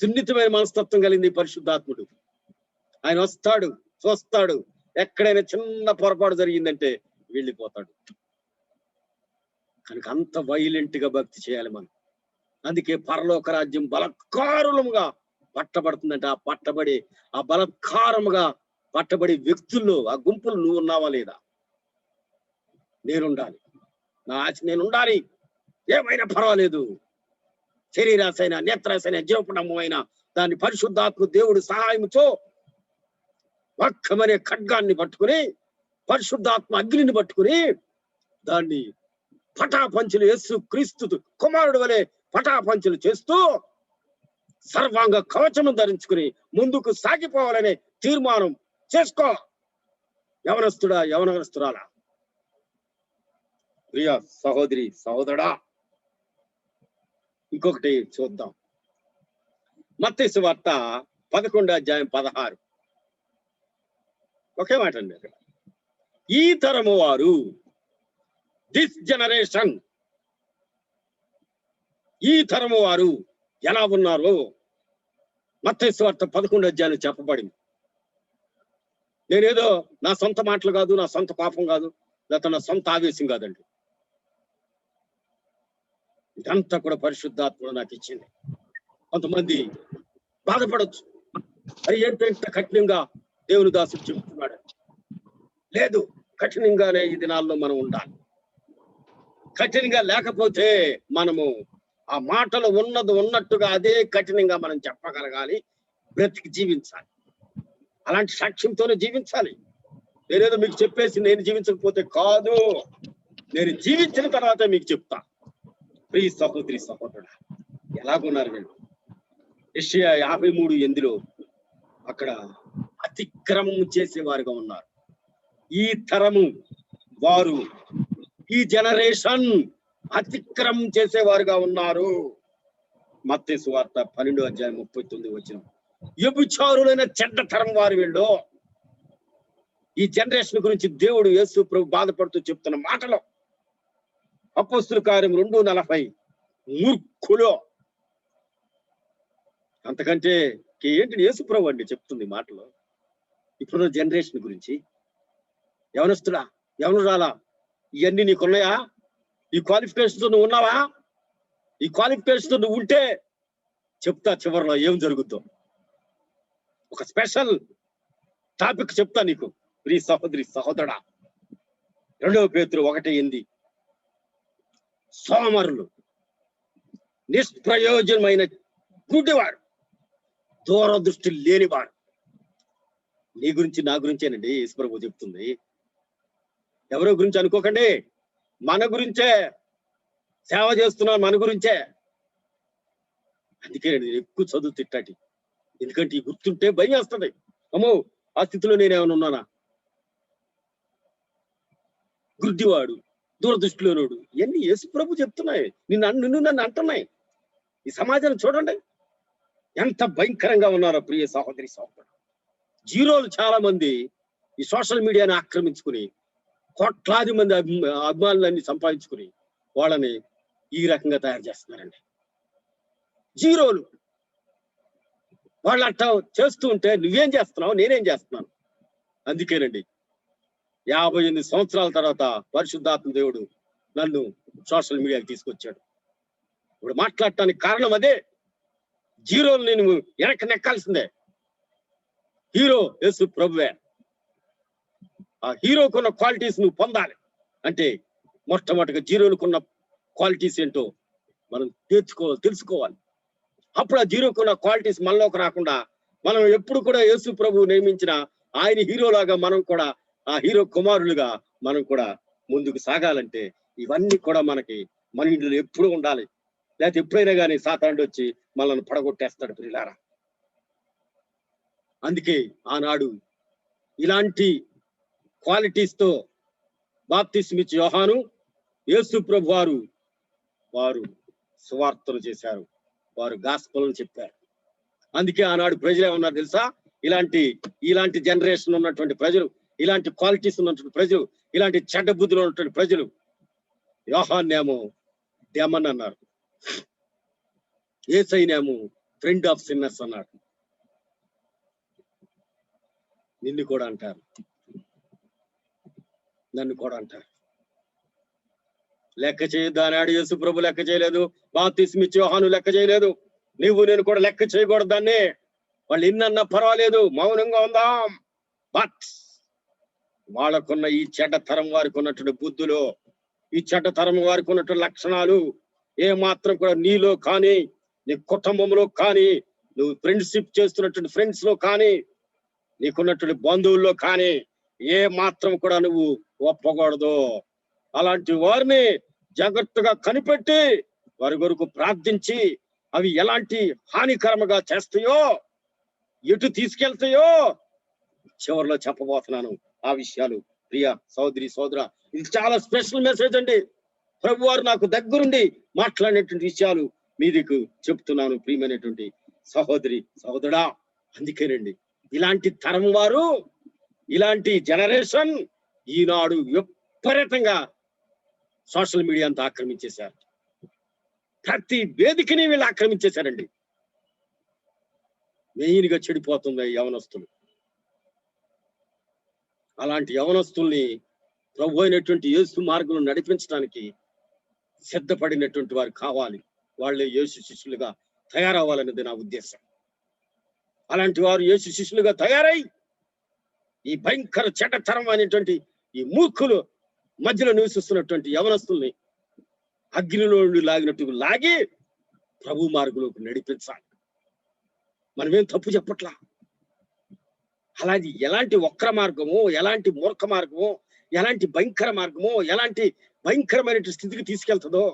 సున్నితమైన మనస్తత్వం కలిగింది పరిశుద్ధాత్ముడు. ఆయన వస్తాడు, చూస్తాడు, ఎక్కడైనా చిన్న పొరపాటు జరిగిందంటే వెళ్ళిపోతాడు. కనుక అంత వైలెంట్ గా భక్తి చేయాలి మనం. అందుకే పరలోక రాజ్యం బలత్కారులుగా పట్టబడుతుందంటే ఆ బలత్కారముగా పట్టబడి వ్యక్తుల్లో, ఆ గుంపులు నువ్వు ఉన్నావా లేదా? నేనుండాలి, నా ఆశ నేనుండాలి. ఏమైనా పర్వాలేదు, శరీరాశైనా నేత్రాశైనా జీవపుడమైనా దాన్ని పరిశుద్ధాత్మ దేవుడు సహాయంతో వక్కమనే ఖడ్గాన్ని పట్టుకుని, పరిశుద్ధాత్మ అగ్నిని పట్టుకుని దాన్ని పటాపంచులు యేసు క్రీస్తు కుమారుడు వలె పటాపంచులు చేస్తూ సర్వాంగ కవచము ధరించుకుని ముందుకు సాగిపోవాలనే తీర్మానం చేసుకో. యవనస్తుడా, యవనస్తురాలా, ప్రియ సహోదరి సహోదరుడా, ఇంకొకటి చూద్దాం. మత్తయి సువార్త 11:16 ఒకే మాట అండి అక్కడ. ఈ తరము వారు, దిస్ జనరేషన్, ఈ తరము వారు ఎలా ఉన్నారో మత్తయి సువార్త 11 చెప్పబడింది. నేనేదో నా సొంత మాటలు కాదు, నా సొంత పాపం కాదు, లేకపోతే నా సొంత ఆవేశం కాదండి. ఇదంతా కూడా పరిశుద్ధాత్మ నాకు ఇచ్చింది. కొంతమంది బాధపడచ్చు, మరి ఏంటంటే కఠినంగా దేవుని దాసుడు చెబుతున్నాడు. లేదు, కఠినంగానే ఈ దినాల్లో మనం ఉండాలి. కఠినంగా లేకపోతే మనము ఆ మాటలు ఉన్నది ఉన్నట్టుగా అదే కఠినంగా మనం చెప్పగలగాలి, బ్రతికి జీవించాలి. అలాంటి సాక్ష్యంతోనే జీవించాలి. నేనేదో మీకు చెప్పేసి నేను జీవించకపోతే కాదు, నేను జీవించిన తర్వాత మీకు చెప్తా. ప్రియ సహోదరి సహోదరుడా, ఎలాగున్నారు వీళ్ళు? యెషయా 53:8 అక్కడ అతిక్రమం చేసేవారుగా ఉన్నారు. ఈ తరము వారు, ఈ జనరేషన్ అతిక్రమం చేసేవారుగా ఉన్నారు. మత్తయి సువార్త 12:39 వ్యభిచారులైన చెడ్డ తరం వారు వీళ్ళు. ఈ జనరేషన్ గురించి దేవుడు యేసు ప్రభు బాధపడుతూ చెప్తున్న మాటలు అపోస్తుల కార్యం 2:40 మూర్ఖులు. అంతకంటే ఏంటి యేసు ప్రభు అండి చెప్తుంది మాటలు. ఇప్పుడు జనరేషన్ గురించి. యవనస్తుడా, యవనురాలా, ఇవన్నీ నీకున్నాయా? ఈ క్వాలిఫికేషన్తో నువ్వు ఉన్నావా? ఈ క్వాలిఫికేషన్తో నువ్వు ఉంటే చెప్తా చివరిలో ఏం జరుగుద్దో. ఒక స్పెషల్ టాపిక్ చెప్తా నీకు ప్రియ సహోదరి సహోదరుడా. 2 పేతురు 1:8 సోమరులు, నిష్ప్రయోజనమైన గుడ్డివారు, దూరదృష్టి లేనివారు. నీ గురించి నా గురించేనండి యేసు ప్రభు చెప్తుంది. ఎవరో గురించి అనుకోకండి, మన గురించే సేవ చేస్తున్నాను, మన గురించే. అందుకే నేను ఎక్కువ చదువు తిట్టాటి. ఎందుకంటే ఈ గుర్తుంటే భయం వేస్తుంది. అమ్మో, ఆ స్థితిలో నేనేమైనా ఉన్నానా? గుడ్డివాడు, దూరదృష్టిలోనోడు, ఇవన్నీ యేసు ప్రభు చెప్తున్నాయి. నిన్ను నన్ను అంటున్నాయి. ఈ సమాజాన్ని చూడండి, ఎంత భయంకరంగా ఉన్నారో ప్రియ సహోదరి సహోదరు. జీరోలు చాలా మంది ఈ సోషల్ మీడియాని ఆక్రమించుకుని కోట్లాది మంది అభిమానులన్నీ సంపాదించుకుని వాళ్ళని ఈ రకంగా తయారు చేస్తున్నారండి. జీరోలు వాళ్ళు అట్లా చేస్తూ ఉంటే నువ్వేం చేస్తున్నావు, నేనేం చేస్తున్నాను. అందుకేనండి 58 సంవత్సరాల తర్వాత పరిశుద్ధాత్మ దేవుడు నన్ను సోషల్ మీడియాకి తీసుకొచ్చాడు. ఇప్పుడు మాట్లాడటానికి కారణం అదే. జీరోలు నేను వెనక్కి నెక్కాల్సిందే. హీరో యేసు ప్రభువే. ఆ హీరోకున్న క్వాలిటీస్ నువ్వు పొందాలి అంటే మొట్టమొదటిగా జీరోలకున్న క్వాలిటీస్ ఏంటో మనం తెలుసుకోవాలి. అప్పుడు ఆ జీరోకున్న క్వాలిటీస్ మనలోకి రాకుండా మనం ఎప్పుడు కూడా యేసు ప్రభు నియమించిన ఆయన హీరోలాగా మనం కూడా ఆ హీరో కుమారులుగా మనం కూడా ముందుకు సాగాలంటే ఇవన్నీ కూడా మనకి మన ఇంట్లో ఎప్పుడు ఉండాలి. లేకపోతే ఎప్పుడైనా కానీ సాతానుడు వచ్చి మనల్ని పడగొట్టేస్తాడు ప్రియులారా. అందుకే ఆనాడు ఇలాంటి క్వాలిటీస్ తో బాప్తిస్మిచ్చి యోహాను, యేసు ప్రభు వారు సువార్తలు చేశారు, వారు గాస్పల్ని చెప్పారు. అందుకే ఆనాడు ప్రజలు ఏమన్నారు తెలుసా? ఇలాంటి జనరేషన్ ఉన్నటువంటి ప్రజలు, ఇలాంటి క్వాలిటీస్ ఉన్నటువంటి ప్రజలు, ఇలాంటి చెడ్డ బుద్ధులు ఉన్నటువంటి ప్రజలు యోహాన్నేమో డెమన్ అన్నారు, యేసయ్యనేమో ఫ్రెండ్ ఆఫ్ సిన్నర్స్ అన్నాడు. నిన్ను కూడా అంటారు, నన్ను కూడా అంటారు. లెక్క చేయొద్దు అన్నాడు యేసు ప్రభు. లెక్క చేయలేదు. బాప్తిస్మిచ్చి యోహాను లెక్క చేయలేదు. నువ్వు నేను కూడా లెక్క చేయకూడదు దాన్ని. వాళ్ళు ఎన్నన్నా పర్వాలేదు, మౌనంగా ఉందాం. బట్ వాళ్ళకున్న ఈ చెడ్డ తరం వారికి ఉన్నటువంటి బుద్ధులు, ఈ చెడ్డ తరం వారికి ఉన్నటువంటి లక్షణాలు ఏ మాత్రం కూడా నీలో కానీ, నీ కుటుంబంలో కానీ, నువ్వు ఫ్రెండ్షిప్ చేస్తున్నటువంటి ఫ్రెండ్స్ లో కానీ, నీకున్నటువంటి బంధువుల్లో కానీ ఏ మాత్రం కూడా నువ్వు ఒప్పకూడదు. అలాంటి వారిని జాగ్రత్తగా కనిపెట్టి వారి కొరకు ప్రార్థించి అవి ఎలాంటి హానికరముగా చేస్తాయో, ఎటు తీసుకెళ్తాయో చివరిలో చెప్పబోతున్నాను ఆ విషయాలు. ప్రియ సోదరి సోదర, ఇది చాలా స్పెషల్ మెసేజ్ అండి. ప్రభు వారు నాకు దగ్గరుండి మాట్లాడినటువంటి విషయాలు మీదికు చెప్తున్నాను ప్రియమైనటువంటి సహోదరి సహోదరా. అందుకేనండి ఇలాంటి తరం వారు, ఇలాంటి జనరేషన్ ఈనాడు విపరీతంగా సోషల్ మీడియా అంతా ఆక్రమించేశారు. ప్రతి వేదికని వీళ్ళు ఆక్రమించేశారండి. మెయిన్ గా చెడిపోతుంది యవనస్తులు. అలాంటి యవనస్తుల్ని ప్రభు అయినటువంటి యేసు మార్గంలో నడిపించడానికి సిద్ధపడినటువంటి వారు కావాలి. వాళ్ళే యేసు శిష్యులుగా తయారవ్వాలనేది నా ఉద్దేశం. అలాంటి వారు యేసు శిష్యులుగా తయారై ఈ భయంకర చెడ్డతరం అనేటువంటి ఈ మూర్ఖులు మధ్యలో నివసిస్తున్నటువంటి యవనస్తుల్ని అగ్నిలో లాగినట్టు లాగి ప్రభు మార్గంలోకి నడిపించాలి. మనమేం తప్పు చెప్పట్లా. అలాంటి ఎలాంటి వక్ర మార్గము, ఎలాంటి మూర్ఖ మార్గము, ఎలాంటి భయంకర మార్గము, ఎలాంటి భయంకరమైన స్థితికి తీసుకెళ్తుందో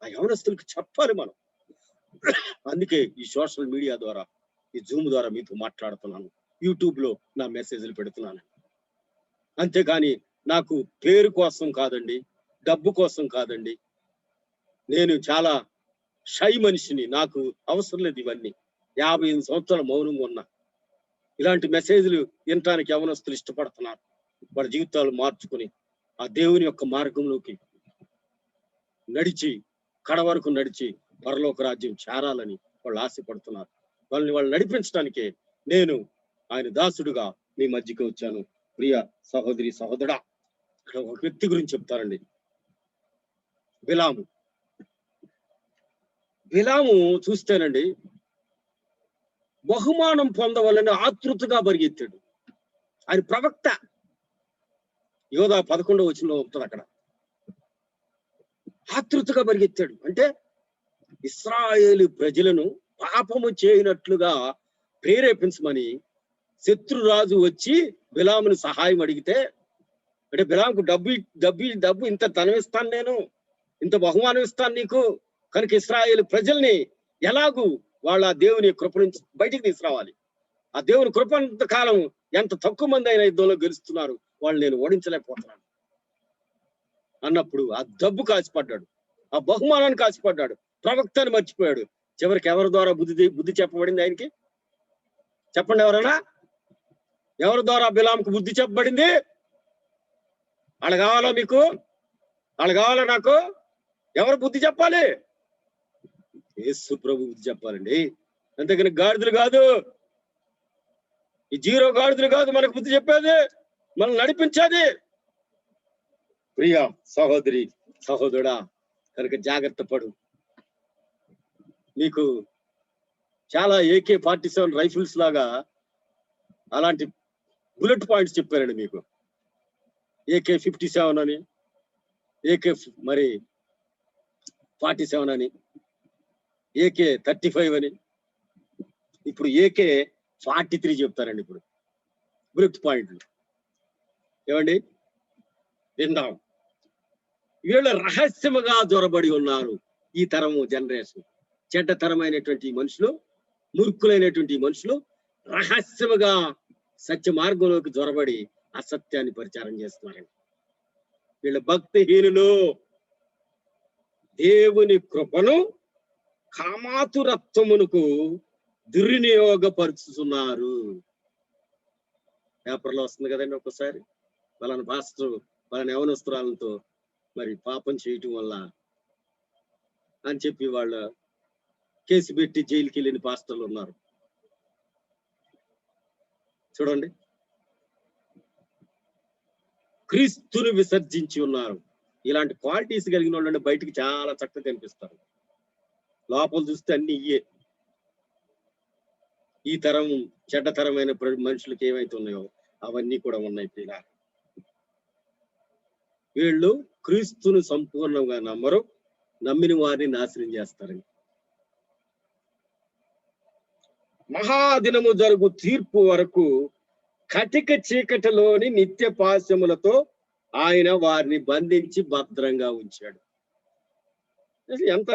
ఆ యవనస్తులకు చెప్పాలి మనం. అందుకే ఈ సోషల్ మీడియా ద్వారా, ఈ జూమ్ ద్వారా మీతో మాట్లాడుతున్నాను, యూట్యూబ్ లో నా మెసేజ్లు పెడుతున్నాను. అంతేగాని నాకు పేరు కోసం కాదండి, డబ్బు కోసం కాదండి. నేను చాలా షై మనిషిని, నాకు అవసరం లేదు ఇవన్నీ. 58 సంవత్సరాల మౌనంగా ఉన్నా. ఇలాంటి మెసేజ్లు వినటానికి యవనస్తులు ఇష్టపడుతున్నారు. వాళ్ళ జీవితాలు మార్చుకుని ఆ దేవుని యొక్క మార్గంలోకి నడిచి కడ వరకు నడిచి పరలోక రాజ్యం చేరాలని వాళ్ళు ఆశపడుతున్నారు. వాళ్ళు నడిపించడానికే నేను ఆయన దాసుడుగా మీ మధ్యకి వచ్చాను. ప్రియ సహోదరి సహోదరా, ఇక్కడ ఒక వ్యక్తి గురించి చెప్తారండి. బిలాము చూస్తేనండి బహుమానం పొందవాలని ఆతృతగా పరిగెత్తాడు. ఆయన ప్రవక్త. యోధా 11వ వచనంలో ఉంటుంది అక్కడ. ఆతృతగా పరిగెత్తాడు అంటే ఇశ్రాయేలు ప్రజలను పాపము చేయనట్లుగా ప్రేరేపించమని శత్రురాజు వచ్చి బిలాముని సహాయం అడిగితే, అంటే బిలాముకు డబ్బు ఇంత ధనం ఇస్తాను, నేను ఇంత బహుమానం ఇస్తాను నీకు, కనుక ఇశ్రాయేలు ప్రజల్ని ఎలాగూ వాళ్ళ దేవుని కృప నుంచి బయటికి తీసుకురావాలి. ఆ దేవుని కృప కాలం ఎంత తక్కువ మంది అయిన యుద్ధంలో గెలుస్తున్నారు, వాళ్ళు నేను ఓడించలేకపోతున్నాను అన్నప్పుడు ఆ డబ్బు కాసిపడ్డాడు, ఆ బహుమానాన్ని కాసిపడ్డాడు, ప్రవక్తని మర్చిపోయాడు, చివరికి ఎవరి ద్వారా బుద్ధి చెప్పబడింది ఆయనకి? చెప్పండి ఎవరైనా. ఎవరి ద్వారా బిలాంకు బుద్ధి చెప్పబడింది? వాళ్ళు కావాలా మీకు? వాళ్ళు కావాలా నాకు? ఎవరు బుద్ధి చెప్పాలి? యేసు ప్రభు బుద్ధి చెప్పాలండి. అంతేకాని గాడిదలు కాదు, ఈ జీరో గాడిదలు కాదు మనకు బుద్ధి చెప్పేది, మనం నడిపించేది. ప్రియా సహోదరి సహోదరుడా, కనుక జాగ్రత్త పడు. మీకు చాలా AK-47 రైఫిల్స్ లాగా అలాంటి బుల్లెట్ పాయింట్స్ చెప్పారండి మీకు. AK-57 అని, AK-47 అని, AK-35 అని, ఇప్పుడు AK-43 చెప్తారండి. ఇప్పుడు బుల్లెట్ పాయింట్లు ఏమండి విందాం. వీళ్ళు రహస్యముగా దొరబడి ఉన్నారు. ఈ తరము జనరేషన్, చెడ్డతరమైనటువంటి మనుషులు, మూర్ఖులైనటువంటి మనుషులు రహస్యముగా సత్య మార్గంలోకి దొరబడి అసత్యాన్ని ప్రచారం చేస్తున్నారండి. వీళ్ళు భక్తిహీనులు. దేవుని కృపను కామాతురత్వమునకు దుర్వినియోగపరుచుతున్నారు. పేపర్లో వస్తుంది కదండి ఒక్కసారి, వాళ్ళని పాస్టర్ వాళ్ళని యవనస్తురాలతో మరి పాపం చేయటం వల్ల అని చెప్పి వాళ్ళ కేసు పెట్టి జైలుకి వెళ్ళిన పాస్టర్లు ఉన్నారు. చూడండి, క్రీస్తుని విసర్జించి ఉన్నారు. ఇలాంటి క్వాలిటీస్ కలిగిన వాళ్ళు బయటికి చాలా చక్కగా కనిపిస్తారు, లోపల చూస్తే అన్ని ఇయ్యే. ఈ తరం చెడ్డతరమైన మనుషులకి ఏమైతే ఉన్నాయో అవన్నీ కూడా ఉన్నాయి. ఇలా వీళ్ళు క్రీస్తుని సంపూర్ణంగా నమ్మరు, నమ్మిన వారిని నాశనం చేస్తారని. మహాదినము జరుగు తీర్పు వరకు కటిక చీకటిలోని నిత్య పాశములతో ఆయన వారిని బంధించి భద్రంగా ఉంచాడు. ఎంత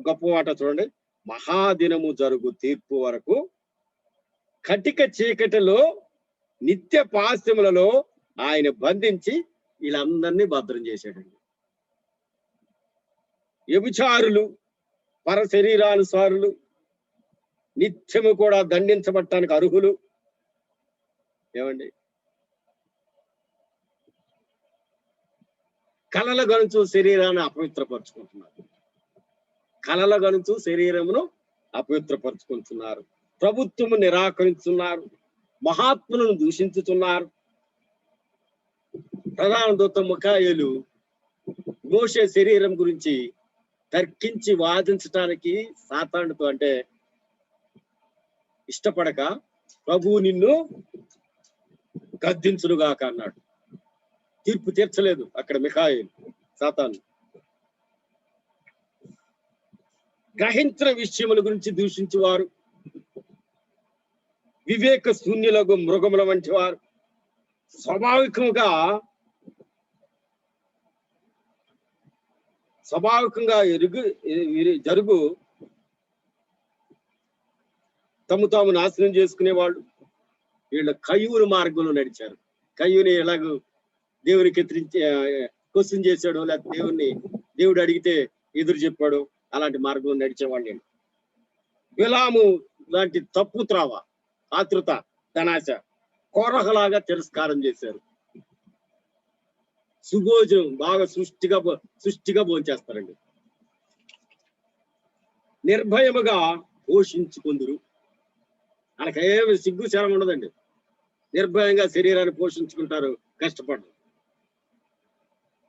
గొప్ప మాట చూడండి. మహాదినము జరుగు తీర్పు వరకు కటిక చీకటిలో నిత్య పాశములలో ఆయన బంధించి వీళ్ళందరినీ భద్రం చేశాడండి. వ్యభిచారులు, పర శరీరానుసారులు నిత్యము కూడా దండించబడటానికి అర్హులు. ఏమండి, కలల గనుచు శరీరాన్ని అపవిత్రపరుచుకుంటున్నారు, కలల గనుచు శరీరమును అపవిత్రపరుచుకుంటున్నారు, ప్రభుత్వము నిరాకరిస్తున్నారు, మహాత్ములను దూషించుతున్నారు. ప్రధాన దూత మిఖాయేలు మోషే శరీరం గురించి తర్కించి వాదించటానికి సాతానుతో అంటే ఇష్టపడక ప్రభువు నిన్ను గద్దించునుగాక అన్నాడు. తీర్పు తీర్చలేదు అక్కడ మిఖాయేలు సాతాను. గ్రహించిన విషయముల గురించి దూషించేవారు, వివేక శూన్యులకు మృగముల వంటి వారు, స్వాభావికంగా జరుగు తాము నాశనం చేసుకునేవాళ్ళు. వీళ్ళ కయ్యూరు మార్గంలో నడిచారు. కయ్యూని ఎలాగో దేవునికి క్వశ్చన్ చేశాడు, లేకపోతే దేవుడు అడిగితే ఎదురు చెప్పాడు, అలాంటి మార్గంలో నడిచేవాళ్ళు. బిలాము లాంటి తప్పు త్రావ, ఆతృత, ధనాశ, కోరహలాగా తిరస్కారం చేశారు. సుభోజనం బాగా సృష్టిగా భోంచేస్తారండి. నిర్భయముగా పోషించుకుందరు, వాళ్ళకేమి సిగ్గు శరం ఉండదండి. నిర్భయంగా శరీరాన్ని పోషించుకుంటారు, కష్టపడరు.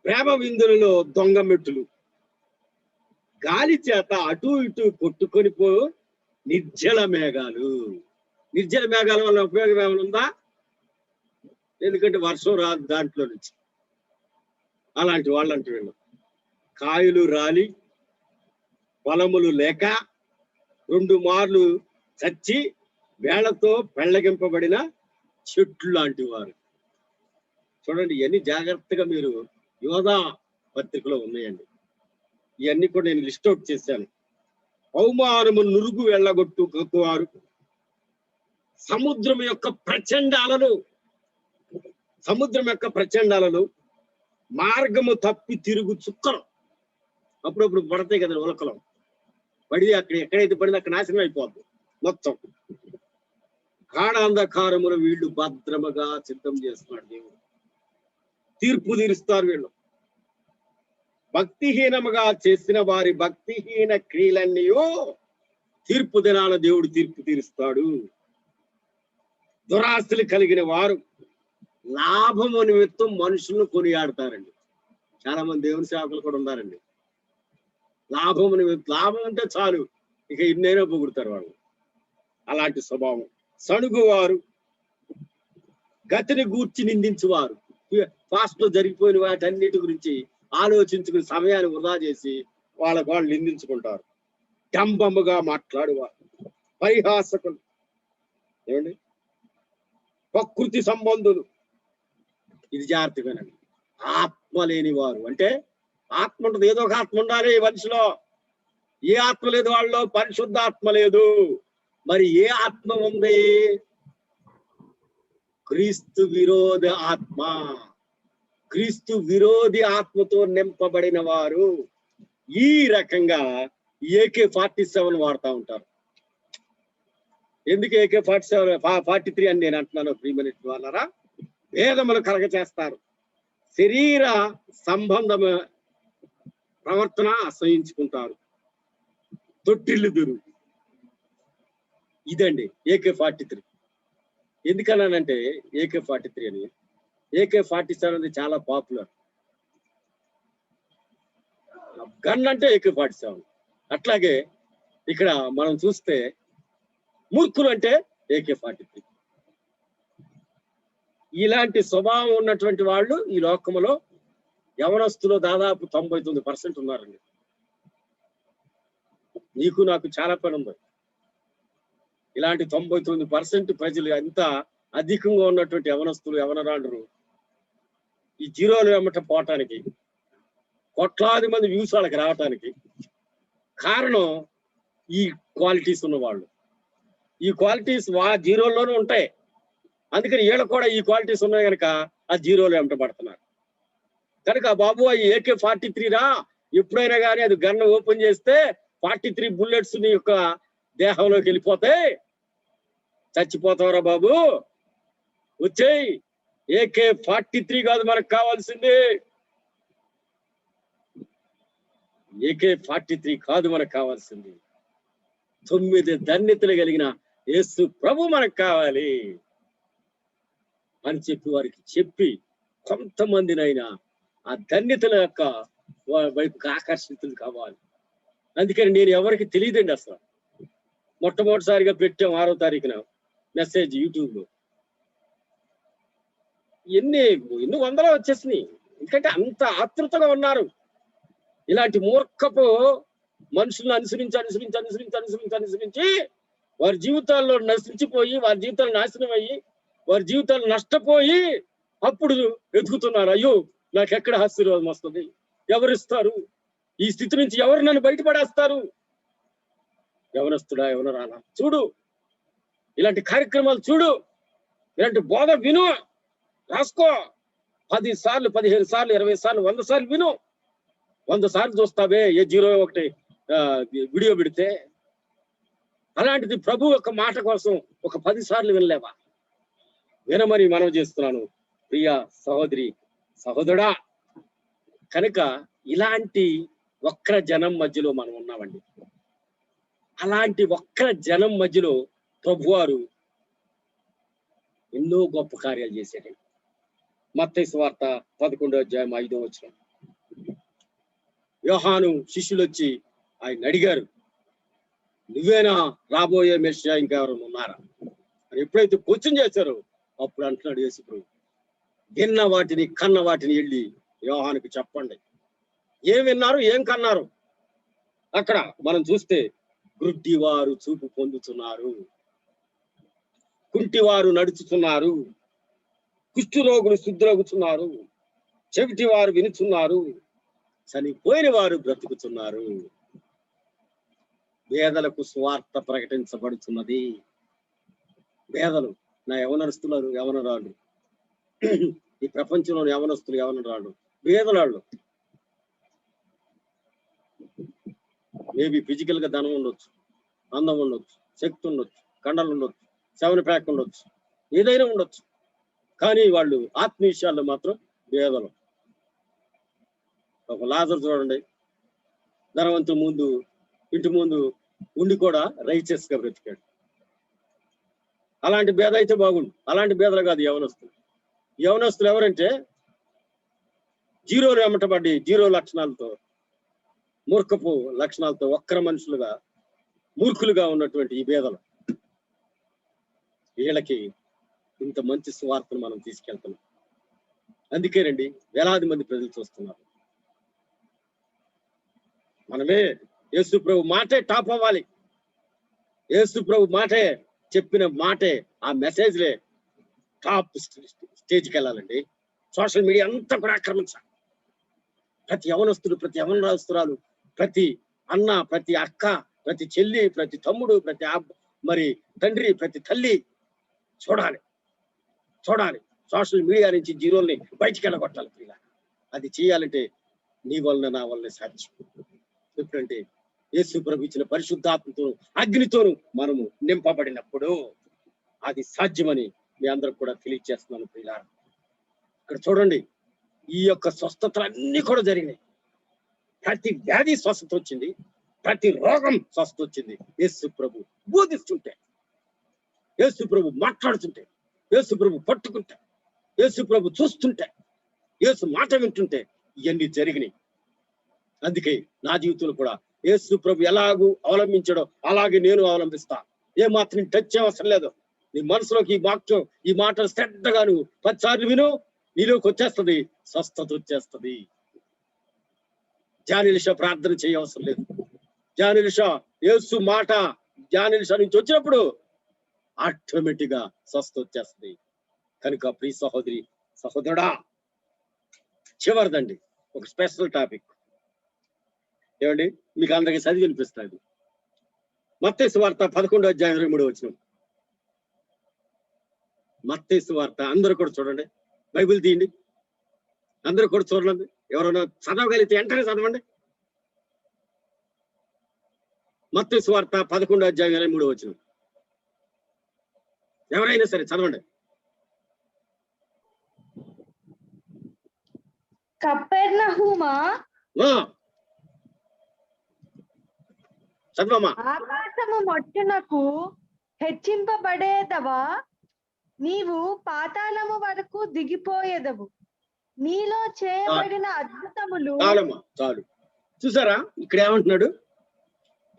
ప్రేమ విందులలో దొంగ మెట్టులు, గాలి చేత అటు ఇటు కొట్టుకొని పో నిర్జల మేఘాలు. నిర్జల మేఘాల వల్ల ఉపయోగం ఏమైనా ఉందా? ఎందుకంటే వర్షం రాదు దాంట్లో నుంచి. అలాంటి వాళ్ళు అంటూ వీళ్ళు కాయలు రాలి పొలములు లేక 2 మార్లు చచ్చి వేళ్లతో పెళ్లగింపబడిన చెట్లు లాంటి వారు. చూడండి, ఇవన్నీ జాగ్రత్తగా మీరు యోధా పత్రికలో ఉన్నాయండి. ఇవన్నీ కూడా నేను లిస్ట్ అవుట్ చేశాను. అవమానము నురుగు వెళ్ళగొట్టువారు, సముద్రం యొక్క ప్రచండాలను, మార్గము తప్పి తిరుగు చుక్కలు. అప్పుడప్పుడు పడతాయి కదా ఉలకలం, పడి అక్కడ ఎక్కడైతే పడింది అక్కడ నాశనం అయిపోద్ది మొత్తం. గాఢాంధకారములు వీళ్ళు భద్రముగా సిద్ధం చేస్తున్నాడు దేవుడు. తీర్పు తీరుస్తారు వీళ్ళు. భక్తిహీనముగా చేసిన వారి భక్తిహీన క్రియలన్నీ తీర్పు దినాన దేవుడు తీర్పు తీరుస్తాడు. దురాస్తులు కలిగిన వారు లాభము నిమిత్తం మనుషులను కొనియాడతారండి. చాలా మంది దేవుని సేవకులు కూడా ఉన్నారండి. లాభము నిమిత్తం, లాభం అంటే చాలు ఇక ఇన్నైనా పొగుడతారు వాళ్ళు. అలాంటి స్వభావం. సణుగువారు, గతిని గూర్చి నిందించువారు, పాస్ట్ లో జరిగిపోయిన వాటన్నిటి గురించి ఆలోచించుకుని సమయాన్ని వృధా చేసి వాళ్ళు నిందించుకుంటారు. డంబముగా మాట్లాడువారు, పరిహాసకులు, ఏమండి, ప్రకృతి సంబంధులు. ఇది జాగ్రత్తగానండి. ఆత్మ లేని వారు, అంటే ఆత్మ ఉంటుంది, ఏదో ఒక ఆత్మ ఉండాలి మనిషిలో. ఏ ఆత్మ లేదు వాళ్ళలో? పరిశుద్ధ ఆత్మ లేదు. మరి ఏ ఆత్మ ఉంది? క్రీస్తు విరోధ ఆత్మ. క్రీస్తు విరోధి ఆత్మతో నింపబడిన వారు ఈ రకంగా AK-47 వాడుతూ ఉంటారు. ఎందుకు AK-47 43 అని నేను అంటున్నాను ప్రియమైన వాళ్ళారా? భేదములు కలగ చేస్తారు, శరీర సంబంధం ప్రవర్తన అసహించుకుంటారు, తొట్టిల్లుదురు. ఇదండి AK-43. ఎందుకన్నానంటే AK-43 అని, AK-47 అనేది చాలా పాపులర్. గన్ అంటే AK-47. అట్లాగే ఇక్కడ మనం చూస్తే మూర్ఖులు అంటే AK-43. ఇలాంటి స్వభావం ఉన్నటువంటి వాళ్ళు ఈ లోకంలో యవనస్తులు దాదాపు 99% ఉన్నారండి. నీకు నాకు చాలా పని ఉంది. ఇలాంటి 99% ప్రజలు ఎంత అధికంగా ఉన్నటువంటి యవనస్తులు, యవనరాండ్రు ఈ జీరోలు వెంబట పోవటానికి, కోట్లాది మంది వ్యూస్ వాళ్ళకి రావటానికి కారణం ఈ క్వాలిటీస్ ఉన్నవాళ్ళు. ఈ క్వాలిటీస్ జీరోల్లోనూ ఉంటాయి. అందుకని వీళ్ళు కూడా ఈ క్వాలిటీస్ ఉన్నాయి కనుక ఆ జీరోలు వెంట పడుతున్నారు. కనుక బాబు ఈ AK-43 రా, ఎప్పుడైనా కానీ అది గన్ ఓపెన్ చేస్తే 43 బుల్లెట్స్ నీ యొక్క దేహంలోకి వెళ్ళిపోతాయి, చచ్చిపోతావురా బాబు, వచ్చేయి. AK-43 కాదు మనకు కావాల్సింది, AK-43 కాదు మనకు కావాల్సింది. 9 ధన్యతలు కలిగిన యేసు ప్రభు మనకు కావాలి అని చెప్పి వారికి చెప్పి కొంతమందినైనా ఆ ధన్యతల యొక్క వైపుకి ఆకర్షితులు కావాలి. అందుకని నేను ఎవరికి తెలియదండి అసలు. మొట్టమొదటిసారిగా పెట్టాం 6వ తారీఖున మెసేజ్ యూట్యూబ్ లో. ఎన్ని వందలు వచ్చేసినాయి. ఎందుకంటే అంత ఆతృతగా ఉన్నారు. ఇలాంటి మూర్ఖపు మనుషులను అనుసరించి వారి జీవితాల్లో నశించిపోయి, వారి జీవితాలు నాశనం అయ్యి, వారి జీవితాలు నష్టపోయి అప్పుడు వెతుకుతున్నారు. అయ్యో నాకు ఎక్కడ ఆశీర్వాదం వస్తుంది, ఎవరిస్తారు, ఈ స్థితి నుంచి ఎవరు నన్ను బయటపడేస్తారు? ఎవరొస్తుడా, ఎవరు రానా? చూడు, ఇలాంటి కార్యక్రమాలు చూడు, ఇలాంటి బోధ విను, రాసుకో. 10 సార్లు, 15 సార్లు, 20 సార్లు, 100 సార్లు విను. 100 సార్లు చూస్తావే ఏ 01 వీడియో పెడితే. అలాంటిది ప్రభు యొక్క మాట కోసం ఒక 10 సార్లు వినలేవా? వినమని మనం చేస్తున్నాను ప్రియ సహోదరి, సహోదరుడా. కనుక ఇలాంటి వక్ర జనం మధ్యలో మనం ఉన్నామండి. అలాంటి వక్ర జనం మధ్యలో ప్రభువారు ఎన్నో గొప్ప కార్యాలు చేశాడు. మత్తయి సువార్త 11వ అధ్యాయం 5వ వచనం. యోహాను శిష్యులు వచ్చి ఆయన అడిగారు, నువ్వేనా రాబోయే మెస్సియా, ఇంకెవరైనా ఉన్నారా అని ఎప్పుడైతే క్వశ్చన్ చేశారో అప్పుడు అంటున్నాడు యేసు ప్రభు, విన్న వాటిని కన్న వాటిని వెళ్ళి యోహానుకి చెప్పండి. ఏం విన్నారు, ఏం కన్నారు? అక్కడ మనం చూస్తే గుడ్డి వారు చూపు పొందుతున్నారు, కుంటివారు నడుచుతున్నారు, కుష్ఠరోగులు శుద్ధులగుతున్నారు, చెవిటి వారు వినుచున్నారు, చనిపోయిన వారు బ్రతుకుతున్నారు, పేదలకు స్వార్థ ప్రకటించబడుతున్నది. పేదలు నా యవనస్తున్నారు, యవనరాళ్ళు, ఈ ప్రపంచంలోని యవనస్తులు, యవనరాళ్ళు, పేదలాళ్ళు. మేబీ ఫిజికల్ గా ధనం ఉండొచ్చు, అందం ఉండొచ్చు, శక్తి ఉండొచ్చు, కండలు ఉండొచ్చు, 7 ప్యాక్ ఉండొచ్చు, ఏదైనా ఉండొచ్చు. కానీ వాళ్ళు ఆత్మీయ విషయాల్లో మాత్రం భేదలు. ఒక లాజరు చూడండి, ధనవంతుల ముందు ఇంటి ముందు ఉండి కూడా రైచియస్ గా బ్రతికాడు. అలాంటి భేద అయితే బాగుండు. అలాంటి భేదలు కాదు యవనస్తులు. యవనస్తులు ఎవరంటే జీరోలు వెంబటబడి జీరో లక్షణాలతో, మూర్ఖపు లక్షణాలతో, వక్ర మనుషులుగా, మూర్ఖులుగా ఉన్నటువంటి ఈ భేదలు. వీళ్ళకి ఇంత మంచి సువార్తను మనం తీసుకెళ్తున్నాం. అందుకేనండి వేలాది మంది ప్రజలు చూస్తున్నారు. మనమే యేసు ప్రభు మాటే టాప్ అవ్వాలి. యేసు ప్రభు మాటే, చెప్పిన మాటే, ఆ మెసేజ్లే టాప్ స్టేజ్కి వెళ్ళాలండి. సోషల్ మీడియా అంతా కూడా ఆక్రమించాలి. ప్రతి యవనస్తుడు, ప్రతి యవనస్తురాలు, ప్రతి అన్న, ప్రతి అక్క, ప్రతి చెల్లి, ప్రతి తమ్ముడు, ప్రతి మరి తండ్రి, ప్రతి తల్లి చూడాలి. సోషల్ మీడియా నుంచి జీరోల్ని బయటికి వెళ్ళగొట్టాలి. అది చేయాలంటే నీ వలన నా వలన సాధ్యం. ఎప్పుడంటే యేసు ప్రభు ఇచ్చిన పరిశుద్ధాత్మతోను అగ్నితోను మనము నింపబడినప్పుడు అది సాధ్యమని మీ అందరికి కూడా తెలియజేస్తున్నాను ప్రియులారా. ఇక్కడ చూడండి, ఈ యొక్క స్వస్థతలన్నీ కూడా జరిగినాయి. ప్రతి వ్యాధి స్వస్థత వచ్చింది, ప్రతి రోగం స్వస్థత వచ్చింది. యేసు ప్రభు బోధిస్తుంటే, యేసు ప్రభు మాట్లాడుతుంటే, యేసు ప్రభు పట్టుకుంటే, యేసు ప్రభు చూస్తుంటే, యేసు మాట వింటుంటే ఇవన్నీ జరిగినాయి. అందుకే నా జీవితంలో కూడా యేసు ప్రభు ఎలాగూ అవలంబించాడో అలాగే నేను అవలంబిస్తా. ఏ మాత్రం టచ్ అవసరం లేదు. నీ మనసులోకి ఈ వాక్యం, ఈ మాటలు శ్రద్ధగా నువ్వు 10 సార్లు విను, నీలోకి వచ్చేస్తుంది, స్వస్థత వచ్చేస్తుంది. జానిలిషా ప్రార్థన చేయవసరం లేదు. జానిలిషా యేసు మాట జానిలిషా నుంచి వచ్చినప్పుడు ఆటోమేటిక్ గా స్వస్థత వచ్చేస్తుంది. కనుక ప్రియ సహోదరి సహోదరుడా, చివరిదండి ఒక స్పెషల్ టాపిక్. ఏమండి, మీకు అందరికీ చదివి వినిపిస్తుంది. మత్తయి సువార్త 11:23. మత్తయి సువార్త అందరూ కూడా చూడండి, బైబిల్ తీయండి, అందరూ కూడా చూడండి. ఎవరైనా చదవగలిగితే వెంటనే చదవండి. మత్తయి సువార్త 11:23. ఎవరైనా సరే చదవండి. కపెర్నహూమా, చదవమ్మా. ఆకాశము మట్టునకు హెచ్చింపబడేదవా, నీవు పాతాళము వరకు దిగిపోయేదవు. నీలో చేయబడిన అద్భుతములు. చాలు. చూసారా ఇక్కడ ఏమంటున్నాడు?